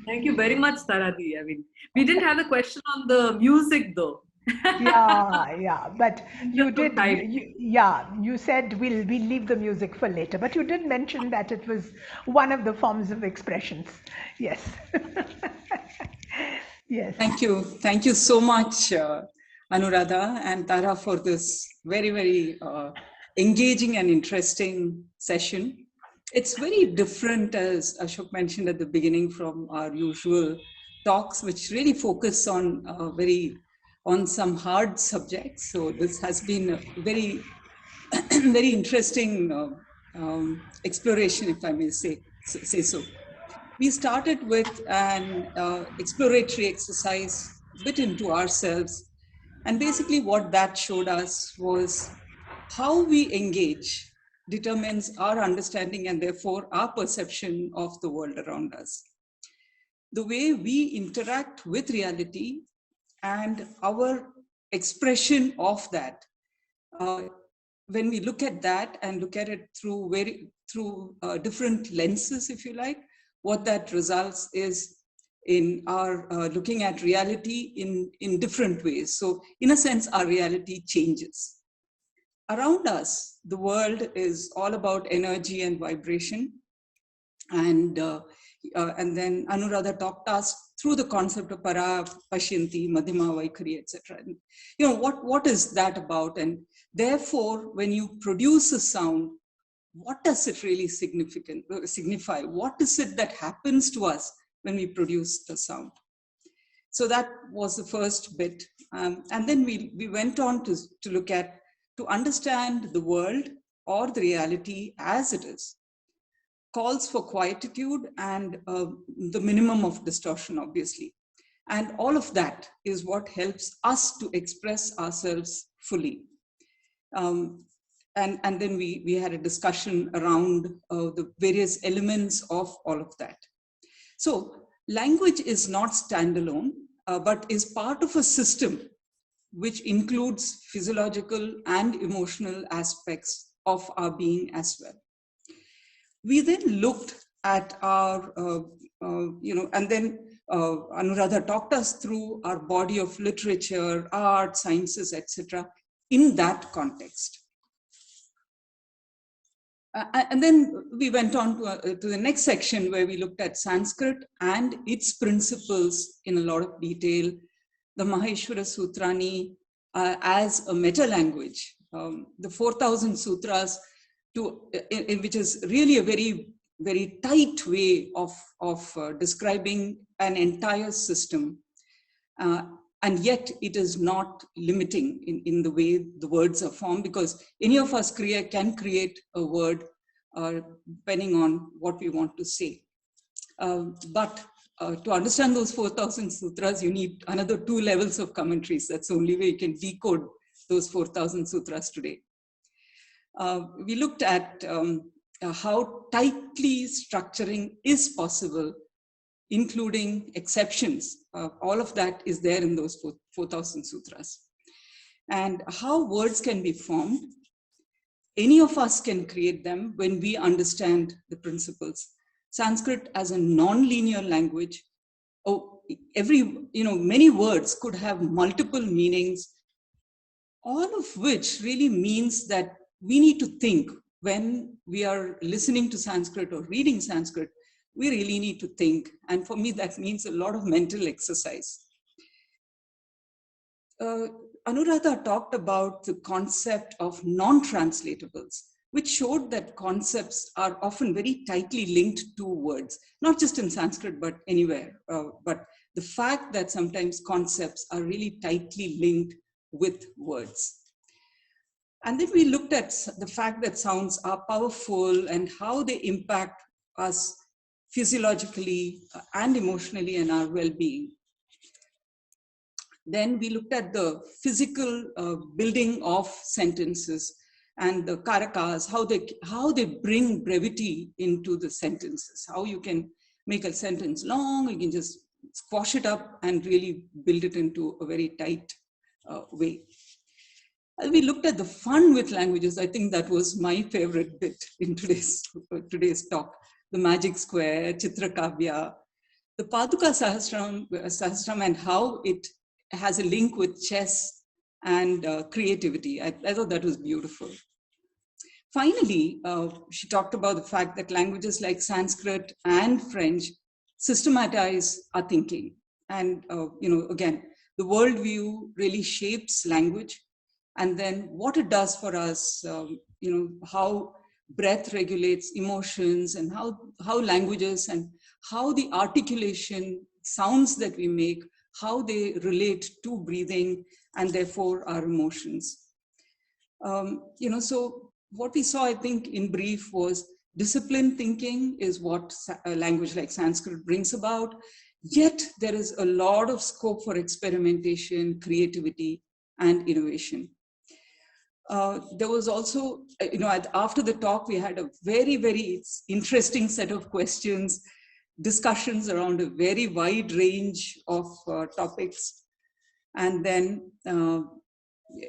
Thank you very much, Taradi. I mean, we didn't have a question on the music though. Yeah, but you did. Time. You said we'll leave the music for later, but you did mention that it was one of the forms of expressions. Yes. Yes. Thank you so much, Anuradha and Tara, for this very, very engaging and interesting session. It's very different, as Ashok mentioned at the beginning, from our usual talks, which really focus on on some hard subjects. So this has been a very, very interesting exploration, if I may say so. We started with an exploratory exercise, bit into ourselves. And basically what that showed us was how we engage determines our understanding and therefore our perception of the world around us. The way we interact with reality and our expression of that, when we look at that and look at it through different lenses, if you like, what that results is in our looking at reality in different ways. So in a sense, our reality changes. Around us, the world is all about energy and vibration. And then Anuradha talked us through the concept of para, pashyanti, madhyama, vaikhari, etc. And, you know, what is that about? And therefore, when you produce a sound, what does it really signify? What is it that happens to us when we produce the sound? So that was the first bit. And then we went on to look at, to understand the world or the reality as it is, calls for quietude and the minimum of distortion, obviously. And all of that is what helps us to express ourselves fully. And then we had a discussion around the various elements of all of that. So language is not standalone, but is part of a system which includes physiological and emotional aspects of our being as well. We then looked at our, and then Anuradha talked us through our body of literature, art, sciences, etc. in that context. And then we went on to the next section where we looked at Sanskrit and its principles in a lot of detail, the Maheshwara Sutrani as a meta language, the 4,000 sutras, which is really a very, very tight way of describing an entire system. And yet it is not limiting in the way the words are formed, because any of us can create a word depending on what we want to say. But to understand those 4,000 sutras, you need another 2 levels of commentaries. That's the only way you can decode those 4,000 sutras today. We looked at how tightly structuring is possible, including exceptions. All of that is there in those 4,000 sutras. And how words can be formed. Any of us can create them when we understand the principles. Sanskrit as a non-linear language, many words could have multiple meanings, all of which really means that we need to think when we are listening to Sanskrit or reading Sanskrit. We really need to think. And for me, that means a lot of mental exercise. Anuradha talked about the concept of non-translatables, which showed that concepts are often very tightly linked to words, not just in Sanskrit, but anywhere. But the fact that sometimes concepts are really tightly linked with words. And then we looked at the fact that sounds are powerful and how they impact us physiologically and emotionally and our well-being. Then we looked at the physical building of sentences and the karakas, how they bring brevity into the sentences, how you can make a sentence long, you can just squash it up and really build it into a very tight way. We looked at the fun with languages. I think that was my favorite bit in today's talk. The magic square, Chitrakavya, the Paduka Sahasram and how it has a link with chess and creativity. I thought that was beautiful. Finally, she talked about the fact that languages like Sanskrit and French systematize our thinking. And, again, the worldview really shapes language. And then what it does for us, how breath regulates emotions and how languages and how the articulation sounds that we make, how they relate to breathing and therefore our emotions. So what we saw, I think, in brief was disciplined thinking is what a language like Sanskrit brings about. Yet there is a lot of scope for experimentation, creativity, and innovation. There was also, after the talk, we had a very, very interesting set of questions, discussions around a very wide range of topics. And then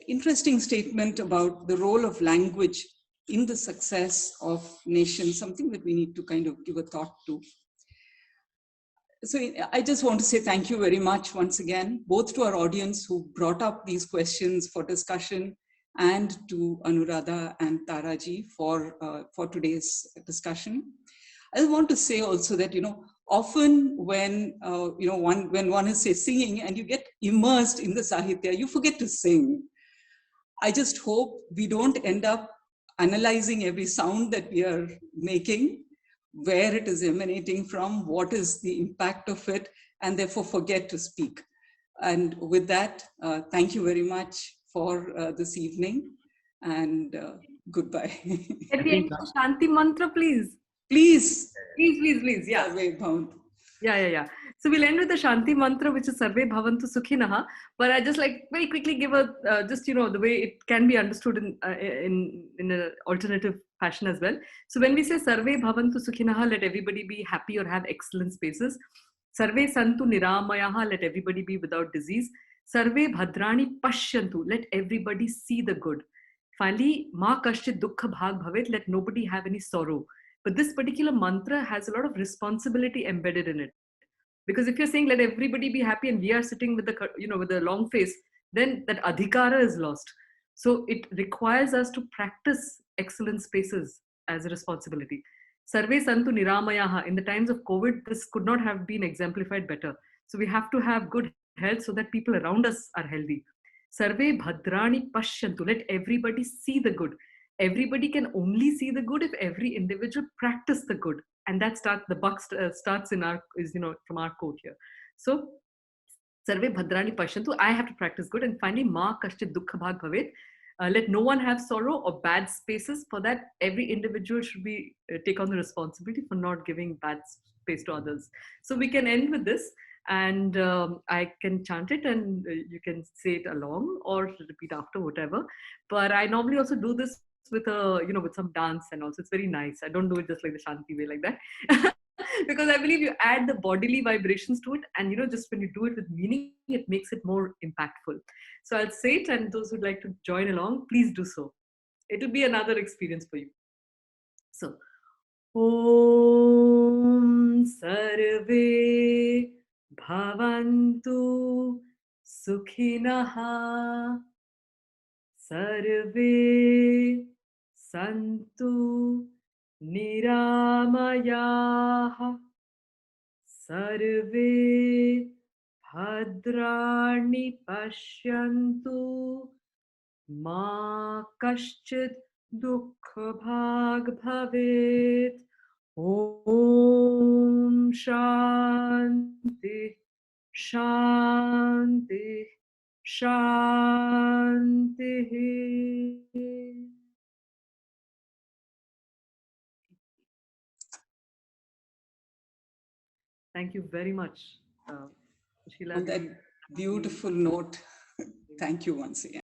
interesting statement about the role of language in the success of nations, something that we need to kind of give a thought to. So I just want to say thank you very much once again, both to our audience who brought up these questions for discussion and to Anuradha and Taraji for today's discussion. I want to say also that, often when, when one is, say, singing and you get immersed in the Sahitya, you forget to sing. I just hope we don't end up analyzing every sound that we are making, where it is emanating from, what is the impact of it, and therefore forget to speak. And with that, thank you very much for this evening, and goodbye. Can we end with Shanti mantra, please? Please. Please. Yeah. Yeah. So we'll end with the Shanti mantra, which is Sarve Bhavantu Sukhinaha. But I just like very quickly give a the way it can be understood in an alternative fashion as well. So when we say Sarve Bhavantu Sukhinaha, let everybody be happy or have excellent spaces. Sarve Santu Niramayaha, let everybody be without disease. Sarve Bhadrani Pashyantu, let everybody see the good. Finally, Ma Kashchit Dukkha Bhag Bhavet, let nobody have any sorrow. But this particular mantra has a lot of responsibility embedded in it. Because if you're saying let everybody be happy and we are sitting with the long face, then that adhikara is lost. So it requires us to practice excellent spaces as a responsibility. Sarve Santu Niramayaha, in the times of COVID, this could not have been exemplified better. So we have to have good health so that people around us are healthy. Sarve Bhadrani Pashyantu, let everybody see the good. Everybody can only see the good if every individual practice the good. And that the buck starts from our quote here. So, Sarve Bhadrani Pashyantu, I have to practice good. And finally, Ma Kashchit Dukkha Bhag Bhavet, let no one have sorrow or bad spaces. For that, every individual should take on the responsibility for not giving bad space to others. So we can end with this. And I can chant it and you can say it along or repeat after, whatever. But I normally also do this with with some dance, and also it's very nice. I don't do it just like the Shanti way like that. Because I believe you add the bodily vibrations to it, and just when you do it with meaning, it makes it more impactful. So I'll say it, and those who'd like to join along, please do so. It'll be another experience for you. So, Om Sarve Bhavantu Sukhinaha Sarve Santu Niramayaha Sarve Bhadrani Pashyantu Ma Kashchit Dukkha Bhag Bhavet. Om Shanti Shanti Shanti. Thank you very much, Sushila. On that beautiful note, thank you once again.